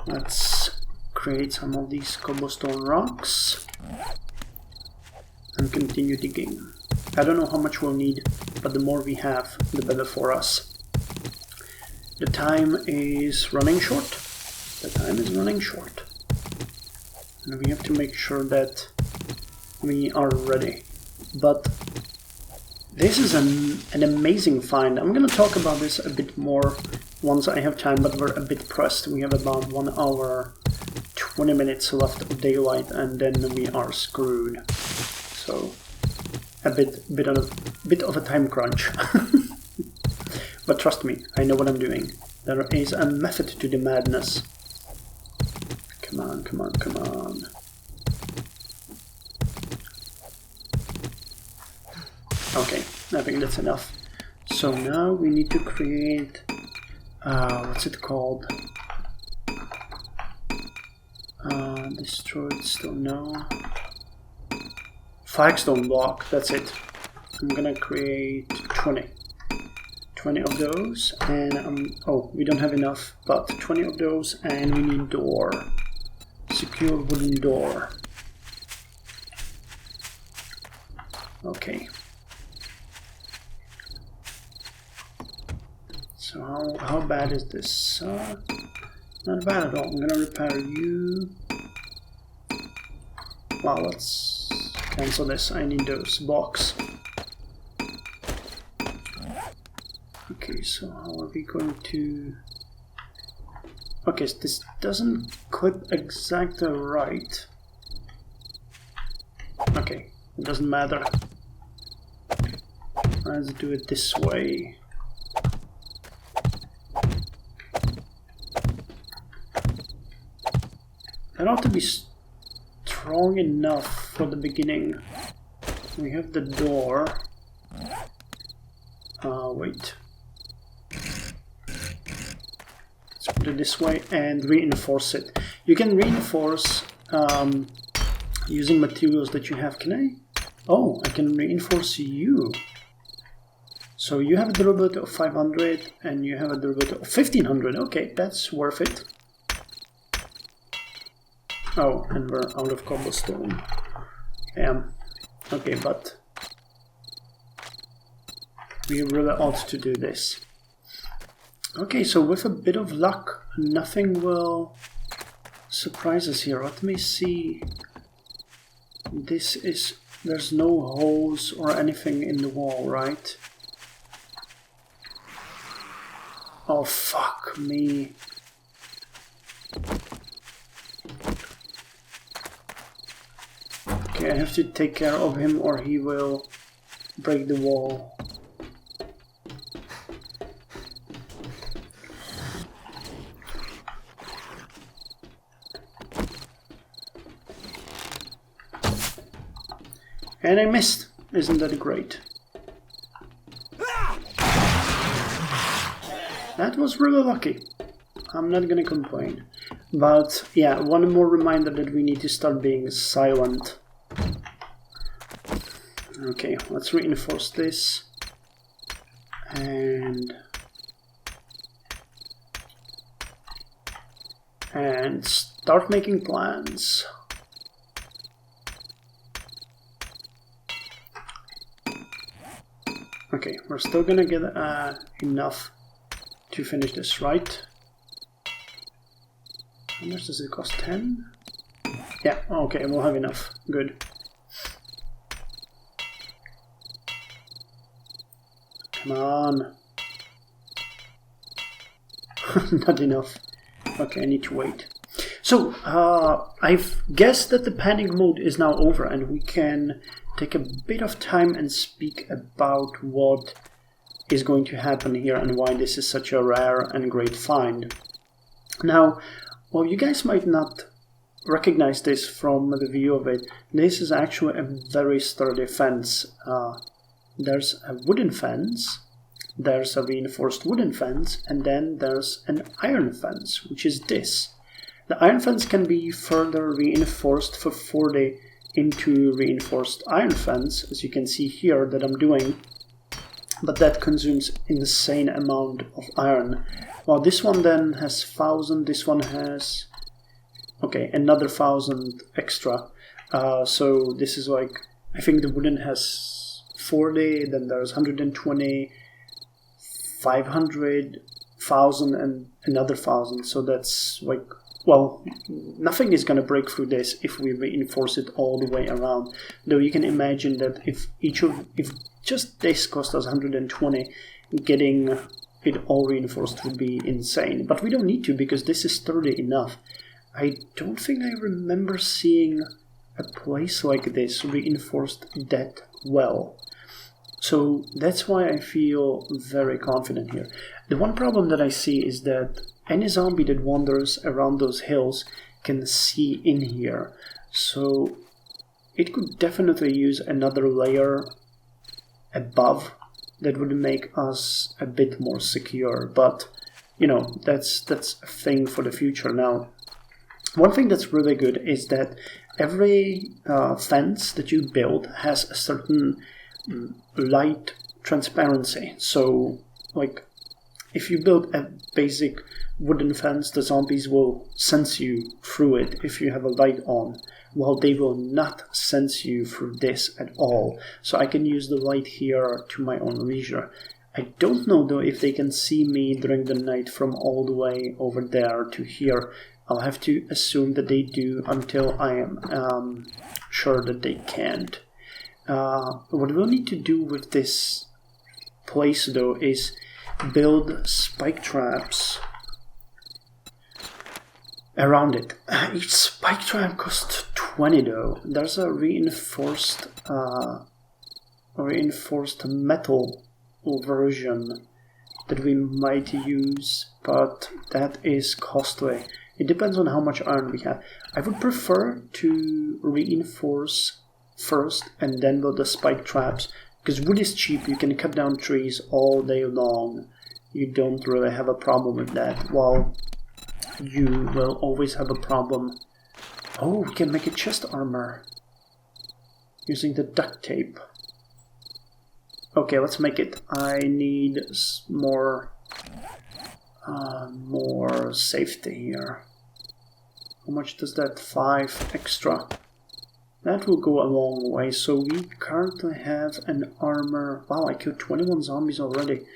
Let's create some of these cobblestone rocks and continue digging. I don't know how much we'll need, but the more we have, the better for us. The time is running short. And we have to make sure that we are ready. But this is an amazing find. I'm going to talk about this a bit more once I have time, but we're a bit pressed. We have about 1 hour, 20 minutes left of daylight, and then we are screwed. So a bit of a time crunch. But trust me, I know what I'm doing. There is a method to the madness. Come on, come on, come on. Okay, I think that's enough. So now we need to create, what's it called? Destroyed stone, no. Flagstone block, that's it. I'm gonna create 20 of those, and oh, we don't have enough, but 20 of those, and we need door. Secure wooden door. Okay. So how bad is this? Not bad at all. I'm gonna repair you. Wow, let's cancel this. I need those blocks. Okay, so how are we going to... Okay, so this doesn't clip exactly right. Okay, it doesn't matter. Let's do it this way. That ought to be strong enough for the beginning. We have the door. Wait. Let's put it this way and reinforce it. You can reinforce using materials that you have. Can I? Oh, I can reinforce you. So you have a durability of 500 and you have a durability of 1500. Okay, that's worth it. Oh, and we're out of cobblestone. Okay, but we really ought to do this. Okay, so with a bit of luck, nothing will surprise us here. Let me see. There's no holes or anything in the wall, right? Oh Oh, fuck me. Okay, I have to take care of him or he will break the wall. And I missed. Isn't that great? That was really lucky. I'm not gonna complain. But yeah, one more reminder that we need to start being silent. Okay, let's reinforce this. And start making plans. Okay, we're still gonna get enough to finish this, right? How much does it cost? 10? Yeah, okay, we'll have enough. Good. Come on. Not enough. Okay, I need to wait. So, I've guessed that the panic mode is now over and we can take a bit of time and speak about what is going to happen here and why this is such a rare and great find. Now, while you guys might not recognize this from the view of it, this is actually a very sturdy fence. There's a wooden fence, there's a reinforced wooden fence, and then there's an iron fence, which is this. The iron fence can be further reinforced for 40 into reinforced iron fence, as you can see here that I'm doing, but that consumes insane amount of iron. Well, this one then has 1000, this one has, okay, another 1000 extra. So this is like, I think the wooden has 40, then there's 120, 500, 1000 and another 1000. So that's like, well, nothing is going to break through this if we reinforce it all the way around. Though you can imagine that if just this cost us 120, getting it all reinforced would be insane. But we don't need to because this is sturdy enough. I don't think I remember seeing a place like this reinforced that well. So that's why I feel very confident here. The one problem that I see is that any zombie that wanders around those hills can see in here. So it could definitely use another layer above that would make us a bit more secure. But, you know, that's a thing for the future. Now, one thing that's really good is that every fence that you build has a certain light transparency. So, like, if you build a basic wooden fence, the zombies will sense you through it if you have a light on, while they will not sense you through this at all. So I can use the light here to my own leisure. I don't know though if they can see me during the night from all the way over there to here. I'll have to assume that they do until I am sure that they can't. What we'll need to do with this place though is build spike traps around it. Each spike trap costs 20 though. There's a reinforced metal version that we might use, but that is costly. It depends on how much iron we have. I would prefer to reinforce first and then build the spike traps, because wood is cheap. You can cut down trees all day long. You don't really have a problem with that. While you will always have a problem. Oh, we can make a chest armor using the duct tape. Okay, let's make it. I need more safety here. How much does that? 5 extra. That will go a long way. So we currently have an armor. Wow, I killed 21 zombies already.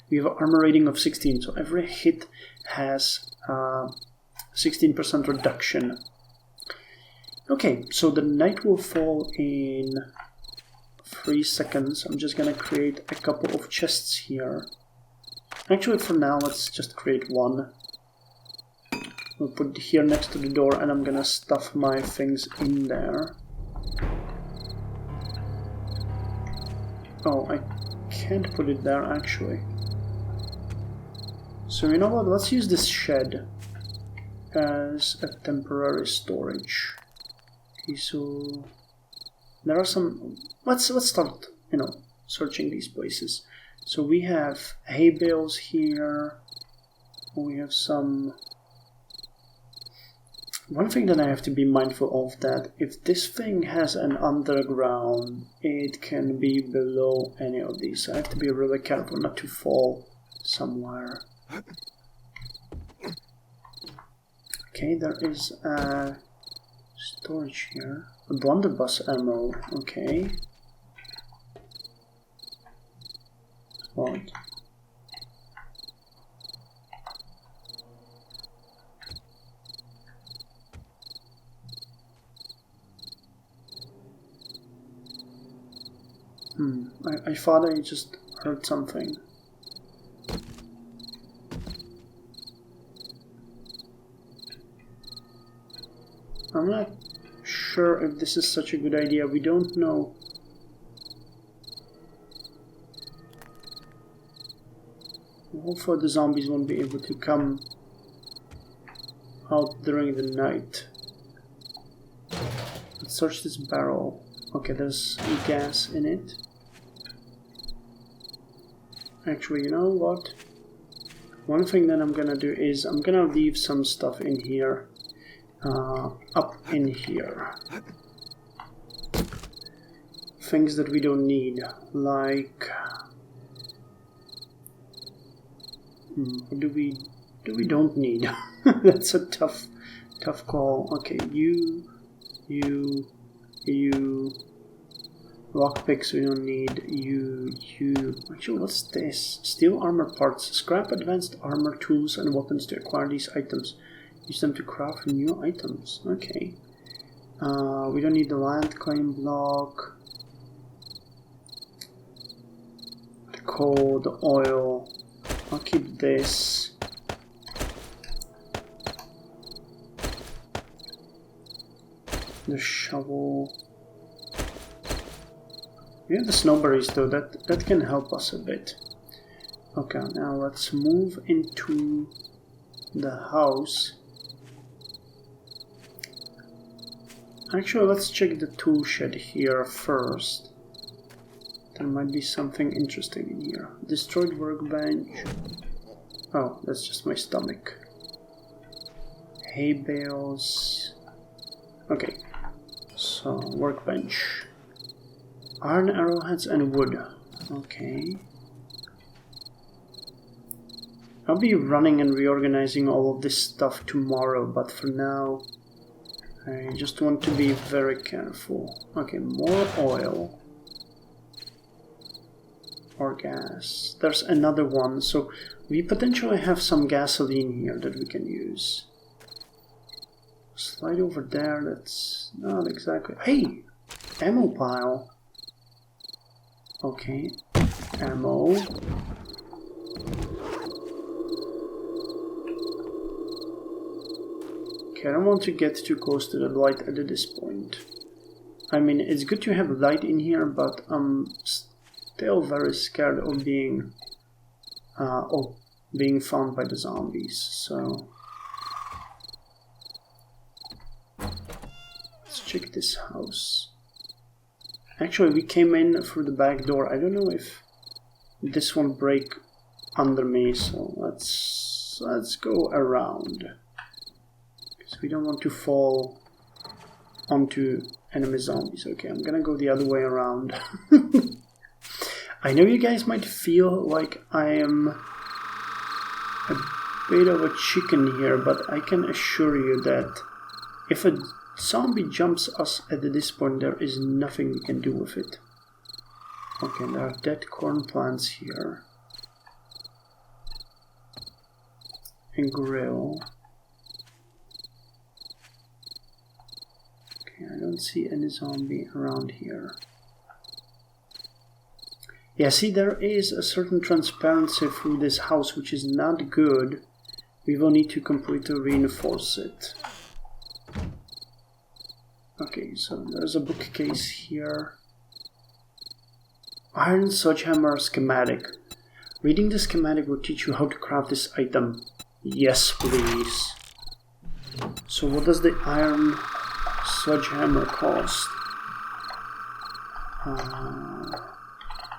We have an armor rating of 16, so every hit has 16% reduction. Okay, so the night will fall in 3 seconds. I'm just gonna create a couple of chests here. Actually, for now, let's just create one. We'll put it here next to the door, and I'm gonna stuff my things in there. Oh, I can't put it there, actually. So you know what, let's use this shed as a temporary storage. Okay, so there are some... Let's start, searching these places. So we have hay bales here. We have some... One thing that I have to be mindful of, that if this thing has an underground, it can be below any of these. So I have to be really careful not to fall somewhere. Okay, there is a storage here. A blunderbuss ammo, okay. What? I thought I just heard something. I'm not sure if this is such a good idea. We don't know. Hopefully the zombies won't be able to come out during the night. Let's search this barrel. Okay, there's gas in it. Actually, you know what? One thing that I'm gonna do is I'm gonna leave some stuff in here. Up in here. Things that we don't need, like... What do we don't need? That's a tough call. Okay, you... Lockpicks we don't need. You... Actually, what's this? Steel armor parts. Scrap advanced armor tools and weapons to acquire these items. Use them to craft new items. Okay. We don't need the land claim block. The coal, the oil. I'll keep this. The shovel. We have the snowberries though, that can help us a bit. Okay, now let's move into the house. Actually, let's check the tool shed here first. There might be something interesting in here. Destroyed workbench. Oh, that's just my stomach. Hay bales. Okay, so workbench. Iron arrowheads and wood. Okay. I'll be running and reorganizing all of this stuff tomorrow, but for now I just want to be very careful. Okay, more oil. Or gas. There's another one, so we potentially have some gasoline here that we can use. Slide over there, that's not exactly... Hey! Ammo pile. Okay, ammo. Okay, I don't want to get too close to the light at this point. I mean, it's good to have light in here, but I'm still very scared of being found by the zombies, so... Let's check this house. Actually, we came in through the back door. I don't know if this won't break under me, so let's go around. Because we don't want to fall onto enemy zombies. Okay, I'm gonna go the other way around. I know you guys might feel like I am a bit of a chicken here, but I can assure you that if a zombie jumps us at this point, there is nothing we can do with it. Okay, there are dead corn plants here. A grill. Okay, I don't see any zombie around here. Yeah, see, there is a certain transparency through this house, which is not good. We will need to completely reinforce it. Okay, so there's a bookcase here. Iron Sledgehammer Schematic. Reading the schematic will teach you how to craft this item. Yes, please. So what does the iron sledgehammer cost?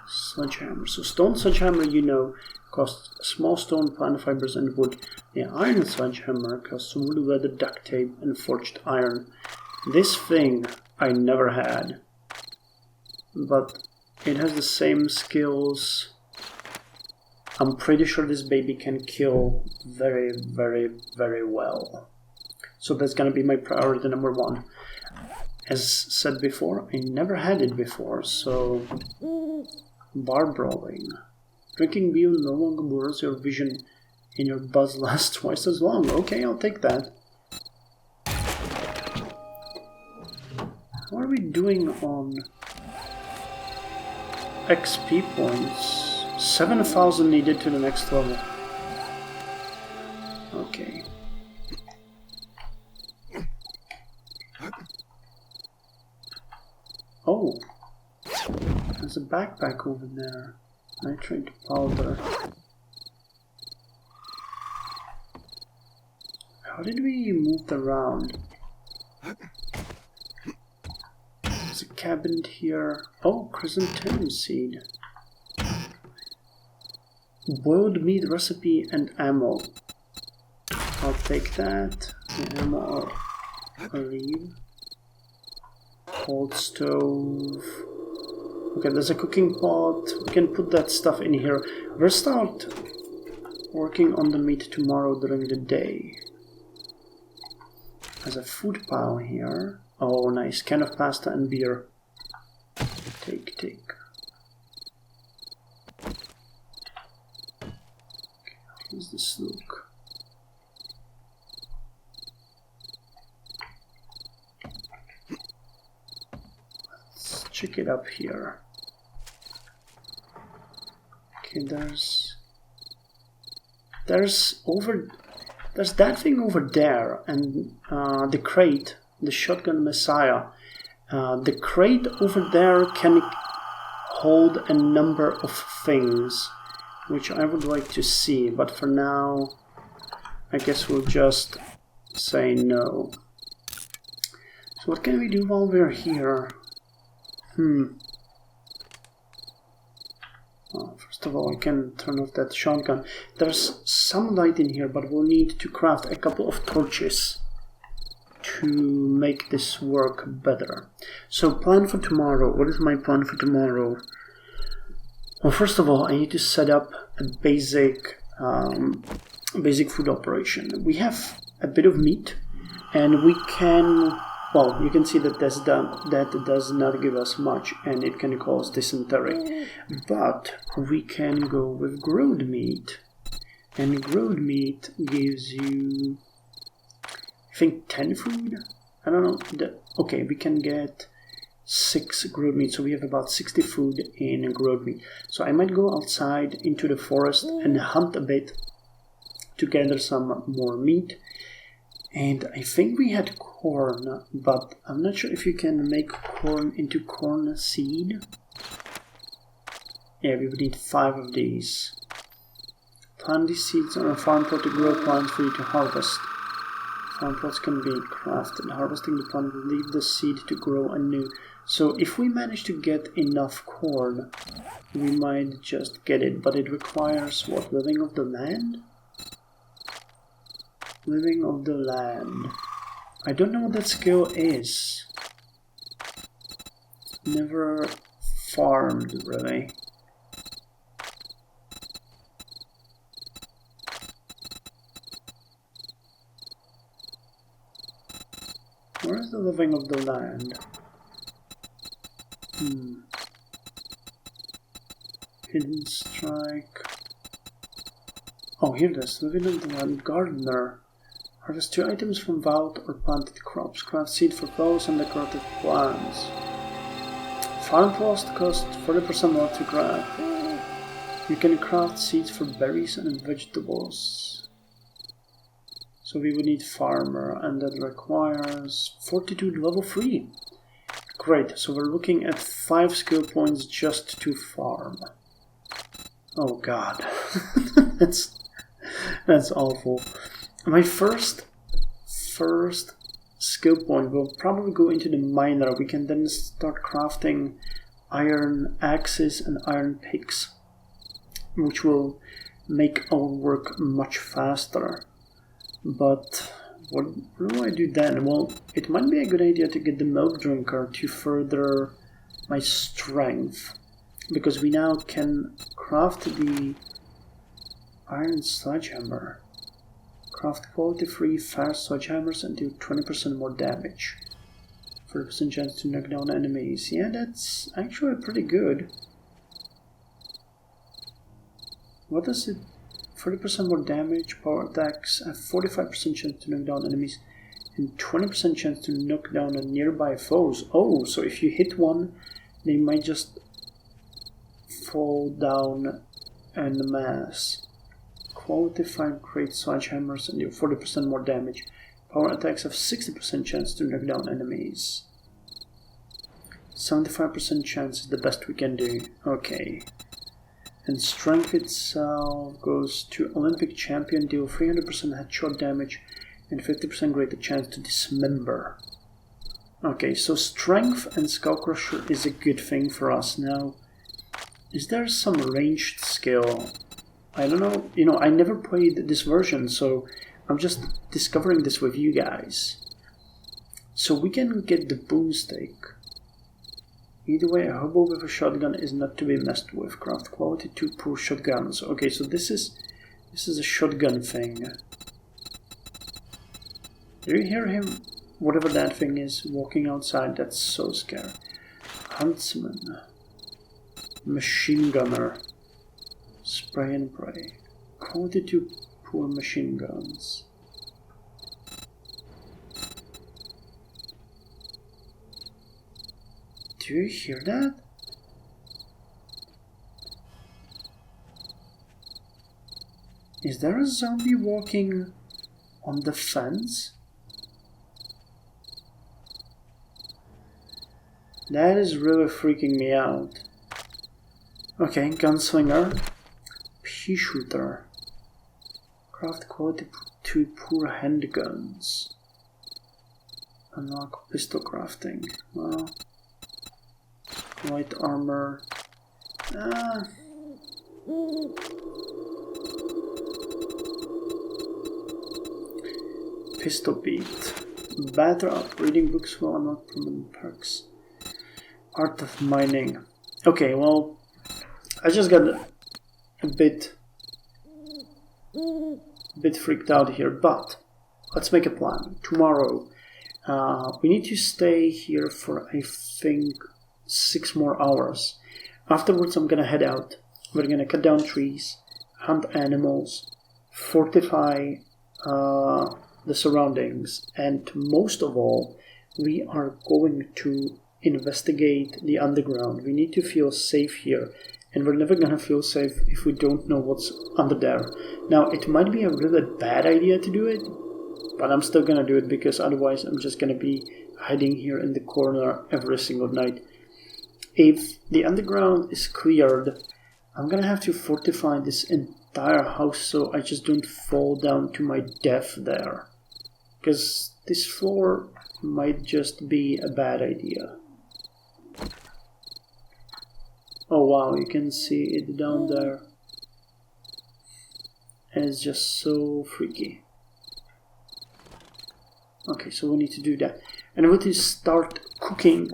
Sledgehammer. So stone sledgehammer, you know, costs small stone, plant fibers, and wood. The iron sledgehammer costs wood, leather, duct tape, and forged iron. This thing I never had, but it has the same skills. I'm pretty sure this baby can kill very, very, very well. So that's gonna be my priority number one. As said before, I never had it before, so... Bar brawling. Drinking beer no longer blurs your vision and your buzz lasts twice as long. Okay, I'll take that. What are we doing on XP points? 7,000 needed to the next level. Okay. Oh, there's a backpack over there. Nitrate powder. How did we move around? There's a cabinet here. Oh, chrysanthemum seed. Boiled meat recipe and ammo. I'll take that. The ammo I'll leave. Cold stove. Okay, there's a cooking pot. We can put that stuff in here. We'll start working on the meat tomorrow during the day. There's a food pile here. Oh, nice. Can of pasta and beer. Take. How does this look? Let's check it up here. Okay, there's that thing over there, and the crate, the shotgun messiah. The crate over there can hold a number of things, which I would like to see, but for now, I guess we'll just say no. So what can we do while we're here? Well, first of all, I can turn off that shotgun. There's some light in here, but we'll need to craft a couple of torches to make this work better. So, plan for tomorrow. What is my plan for tomorrow? Well, first of all, I need to set up a basic food operation. We have a bit of meat, and we can... Well, you can see that that does not give us much, and it can cause dysentery. But we can go with grilled meat, and grilled meat gives you, I think, 10 food? I don't know. Okay, we can get 6 grilled meat, so we have about 60 food in grilled meat. So I might go outside into the forest and hunt a bit to gather some more meat. And I think we had corn, but I'm not sure if you can make corn into corn seed. Yeah, we would need 5 of these. Plant these seeds on a farm plot to grow plants for you to harvest. Farm plots can be crafted. Harvesting the plant will leave the seed to grow anew. So if we manage to get enough corn, we might just get it. But it requires, what, living of the land? Living of the land. I don't know what that skill is. Never farmed, really. Where is the living of the land? Hidden strike. Oh, here it is. Living of the land. Gardener. Harvest 2 items from wild or planted crops. Craft seed for flowers and decorative plants. Farm post cost 40% more to craft. You can craft seeds for berries and vegetables. So we would need farmer, and that requires fortitude level 3. Great, so we're looking at 5 skill points just to farm. Oh god. That's awful. My first skill point will probably go into the miner. We can then start crafting iron axes and iron picks, which will make our work much faster. But what do I do then? Well, it might be a good idea to get the milk drinker to further my strength, because we now can craft the iron sledgehammer. Craft quality 3 fast sledgehammers and do 20% more damage. 40% chance to knock down enemies. Yeah, that's actually pretty good. What is it? 40% more damage, power attacks, have 45% chance to knock down enemies, and 20% chance to knock down a nearby foes. Oh, so if you hit one, they might just fall down en masse. Quality 5 great sledgehammers and do 40% more damage. Power attacks have 60% chance to knock down enemies. 75% chance is the best we can do. Okay. And strength itself goes to Olympic champion, deal 300% headshot damage and 50% greater chance to dismember. Okay, so strength and skull crusher is a good thing for us now. Is there some ranged skill? I don't know, I never played this version, so I'm just discovering this with you guys. So we can get the boomstick. Either way, a hobo with a shotgun is not to be messed with. Craft quality 2 poor shotguns. Okay, so this is a shotgun thing. Do you hear him? Whatever that thing is, walking outside, that's so scary. Huntsman. Machine gunner. Spray and pray. Quality 2 poor machine guns. Do you hear that? Is there a zombie walking on the fence? That is really freaking me out. Okay, gunslinger. Pea shooter. Craft quality 2 poor handguns. Unlock pistol crafting. Well, light armor. Pistol beat. Batter up. Reading books will unlock permanent perks. Art of mining. Okay, well, I just got a bit freaked out here, but let's make a plan. Tomorrow, we need to stay here for, I think, 6 more hours. Afterwards, I'm gonna head out. We're gonna cut down trees, hunt animals, fortify the surroundings, and most of all, we are going to investigate the underground. We need to feel safe here, and we're never gonna feel safe if we don't know what's under there. Now, it might be a really bad idea to do it, but I'm still gonna do it because otherwise I'm just gonna be hiding here in the corner every single night. If the underground is cleared, I'm gonna have to fortify this entire house so I just don't fall down to my death there. Because this floor might just be a bad idea. Oh wow, you can see it down there. And it's just so freaky. Okay, so we need to do that. And we need to start cooking.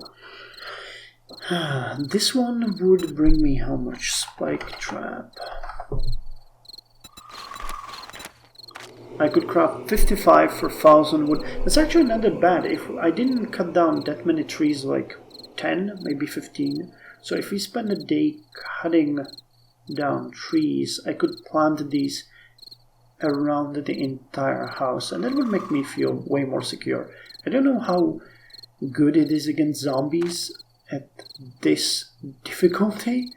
This one would bring me how much? Spike trap. I could craft 55 for 1,000 wood. That's actually not that bad. If I didn't cut down that many trees, like 10, maybe 15. So if we spend a day cutting down trees, I could plant these around the entire house, and that would make me feel way more secure. I don't know how good it is against zombies. at this difficulty,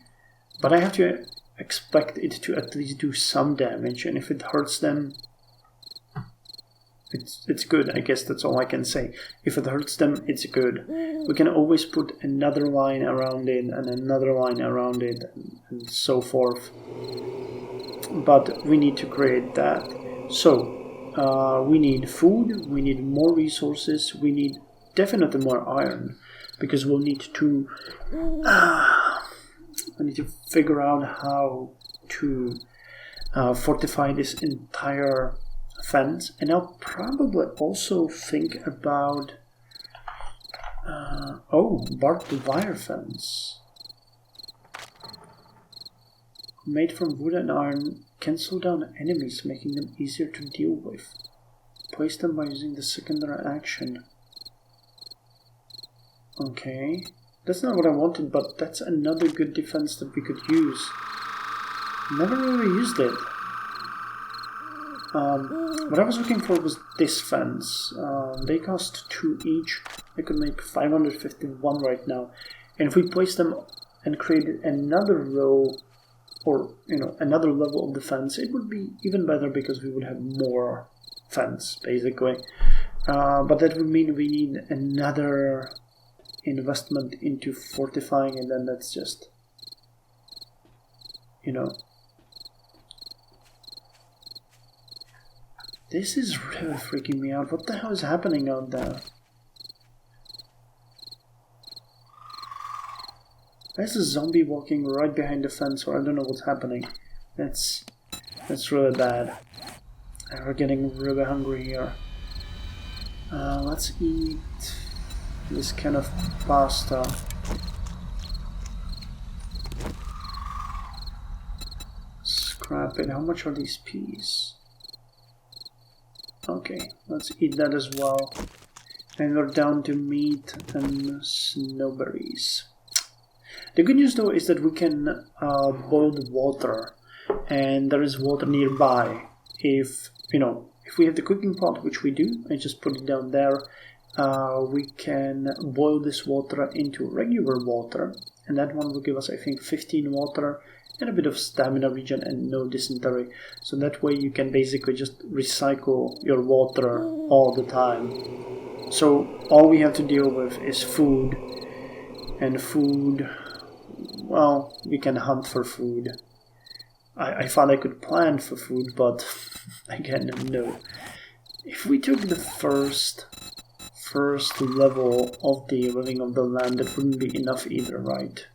but I have to expect it to at least do some damage, and if it hurts them, it's good. I guess that's all I can say. If it hurts them, it's good. We can always put another line around it and another line around it and so forth. But we need to create that. So we need food, we need more resources, we need definitely more iron, because we'll need to figure out how to fortify this entire fence, and I'll probably also think about barbed wire fence made from wood and iron can slow down enemies, making them easier to deal with. Place them by using the secondary action. Okay, that's not what I wanted, but that's another good defense that we could use. Never really used it. What I was looking for was this fence. They cost 2 each. I could make 551 right now. And if we place them and created another row, or another level of the fence, it would be even better because we would have more fence, basically. But that would mean we need another investment into fortifying, and then that's just, This is really freaking me out. What the hell is happening out there? There's a zombie walking right behind the fence, or I don't know what's happening. That's really bad. And we're getting really hungry here. Let's eat this kind of pasta. Scrap it. How much are these peas? Okay, let's eat that as well. And we're down to meat and snowberries. The good news though is that we can boil the water, and there is water nearby. If we have the cooking pot, which we do, I just put it down there, we can boil this water into regular water, and that one will give us, I think, 15 water and a bit of stamina regen and no dysentery. So that way you can basically just recycle your water all the time. So all we have to deal with is food, and food, well, we can hunt for food. I thought I could plan for food, but again, no. If we took the first level of the living of the land, that wouldn't be enough either, right?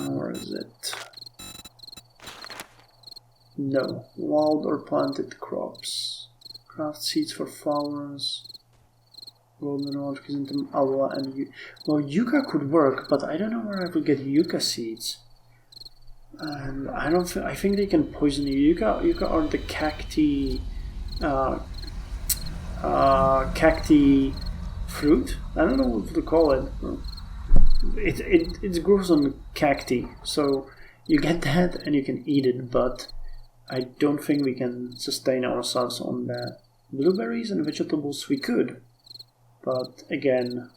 Where is it? No. Wild or planted crops. Craft seeds for flowers. Golden rod, chrysanthemum, aloe, and well, yucca could work, but I don't know where I would get yucca seeds. And I think they can poison you. Yucca are the cacti fruit. I don't know what to call it. It grows on cacti, so you get that and you can eat it, but I don't think we can sustain ourselves on that. Blueberries and vegetables we could, but again,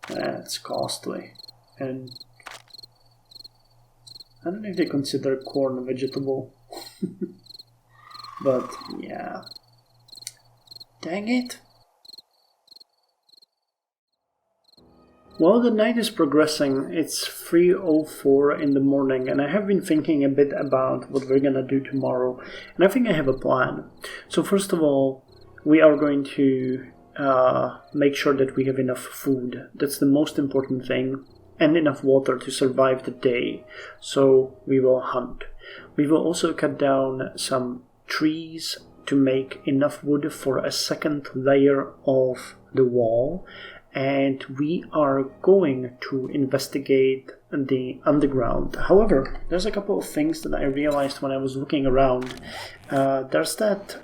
it's costly, and I don't know if they consider corn a vegetable, but yeah, dang it. Well, the night is progressing. It's 3:04 in the morning, and I have been thinking a bit about what we're gonna do tomorrow, and I think I have a plan. So first of all, we are going to make sure that we have enough food. That's the most important thing, and enough water to survive the day. So we will hunt. We will also cut down some trees to make enough wood for a second layer of the wall. And we are going to investigate the underground. However, there's a couple of things that I realized when I was looking around. There's that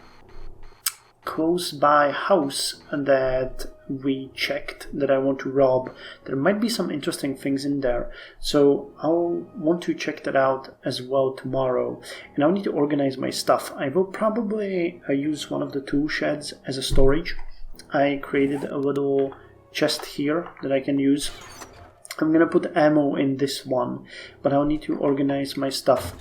close by house that we checked that I want to rob. There might be some interesting things in there, so I'll want to check that out as well tomorrow. And I'll need to organize my stuff. I will probably use one of the tool sheds as a storage. I created a little chest here that I can use. I'm gonna put ammo in this one, but I'll need to organize my stuff.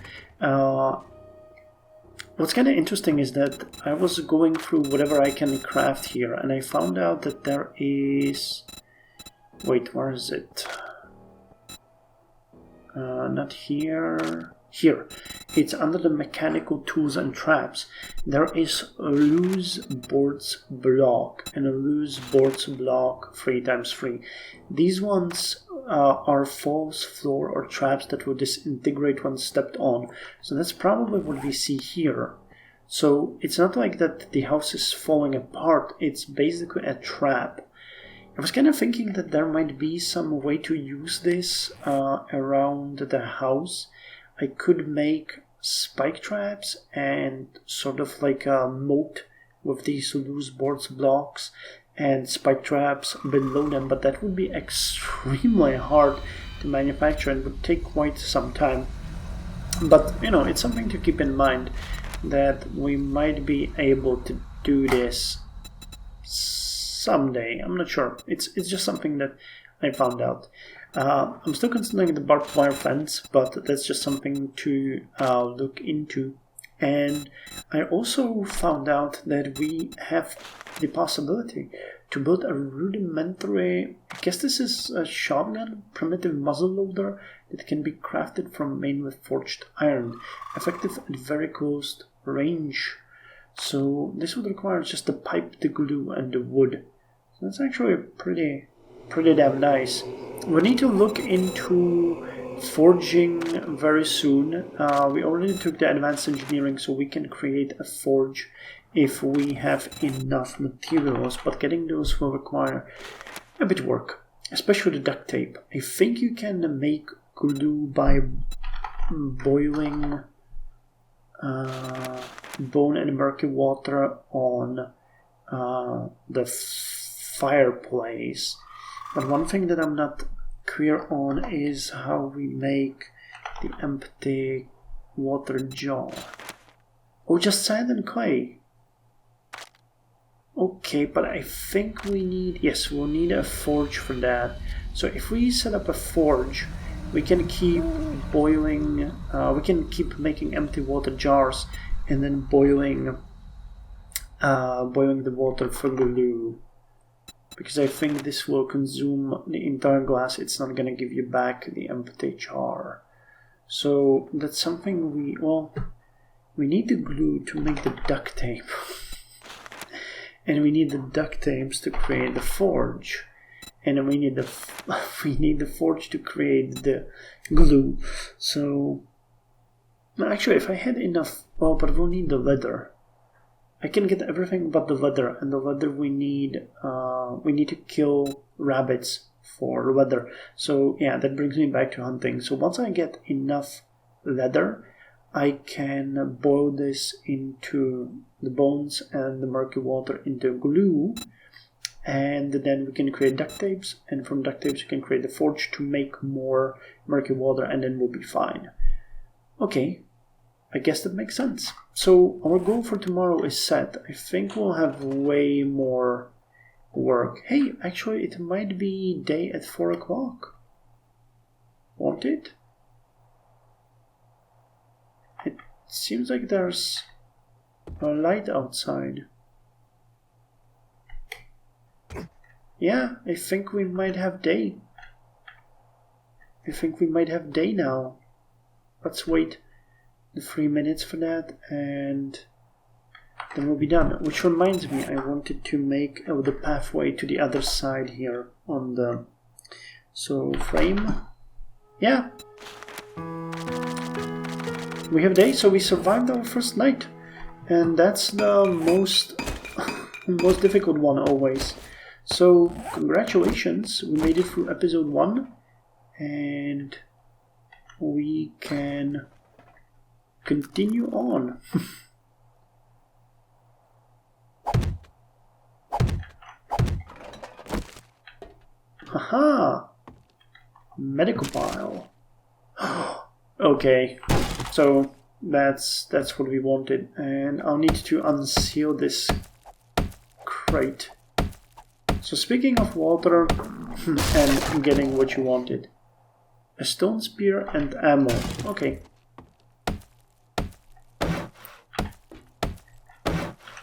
What's kind of interesting is that I was going through whatever I can craft here, and I found out that there is... Wait, where is it? Not here... Here. It's under the mechanical tools and traps. There is a loose boards block and a loose boards block 3x3. These ones are false floor or traps that will disintegrate when stepped on. So that's probably what we see here. So it's not like that the house is falling apart, it's basically a trap. I was kind of thinking that there might be some way to use this around the house. I could make spike traps and sort of like a moat with these loose boards blocks and spike traps below them, but that would be extremely hard to manufacture and would take quite some time. But, you know, it's something to keep in mind that we might be able to do this someday. I'm not sure. It's just something that I found out. I'm still considering the barbed wire fence, but that's just something to look into. And I also found out that we have the possibility to build a rudimentary, I guess this is a shotgun, primitive muzzleloader that can be crafted from mainly forged iron, effective at very close range. So this would require just the pipe, the glue, and the wood. So that's actually pretty damn nice. We need to look into forging very soon. We already took the advanced engineering, so we can create a forge if we have enough materials, but getting those will require a bit of work, especially the duct tape. I think you can make glue by boiling bone and murky water on the fireplace. But one thing that I'm not clear on is how we make the empty water jar. Oh, just sand and clay. Okay, but I think we need... Yes, we'll need a forge for that. So if we set up a forge, we can keep boiling... we can keep making empty water jars and then boiling the water for glue. Because I think this will consume the entire glass. It's not going to give you back the empty jar. So that's something we need the glue to make the duct tape. And we need the duct tapes to create the forge. And we need the forge to create the glue. So actually, if I had enough, but we'll need the leather. I can get everything but the leather, and the leather we need to kill rabbits for leather. So yeah, that brings me back to hunting. So once I get enough leather, I can boil this into the bones and the murky water into glue, and then we can create duct tapes, and from duct tapes we can create the forge to make more murky water, and then we'll be fine. Okay. I guess that makes sense. So our goal for tomorrow is set. I think we'll have way more work. Hey, actually it might be day at 4 o'clock. Won't it? It seems like there's a light outside. Yeah, I think we might have day. I think we might have day now. Let's wait the 3 minutes for that, and then we'll be done. Which reminds me, I wanted to make the pathway to the other side here on the frame. Yeah, we have day, so we survived our first night, and that's the most difficult one always. So congratulations, we made it through episode 1, and we can continue on. Haha! Medical pile. Okay, so that's what we wanted, and I'll need to unseal this crate So speaking of water and getting what you wanted. A stone spear and ammo. Okay.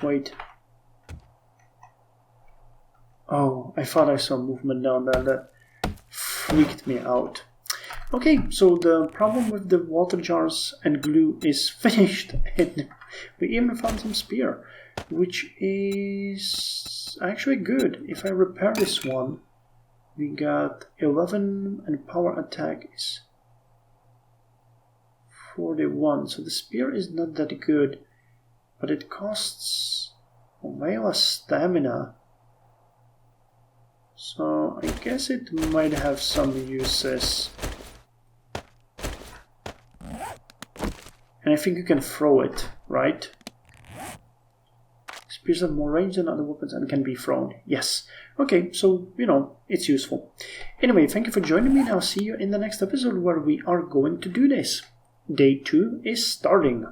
Wait. Oh, I thought I saw movement down there. That freaked me out. Okay, so the problem with the water jars and glue is finished. And we even found some spear, which is actually good. If I repair this one, we got 11 and power attack is 41. So the spear is not that good, but it costs way less stamina. So I guess it might have some uses. And I think you can throw it, right? Spears have more range than other weapons and can be thrown. Yes. Okay, so, you know, it's useful. Anyway, thank you for joining me, and I'll see you in the next episode where we are going to do this. Day 2 is starting.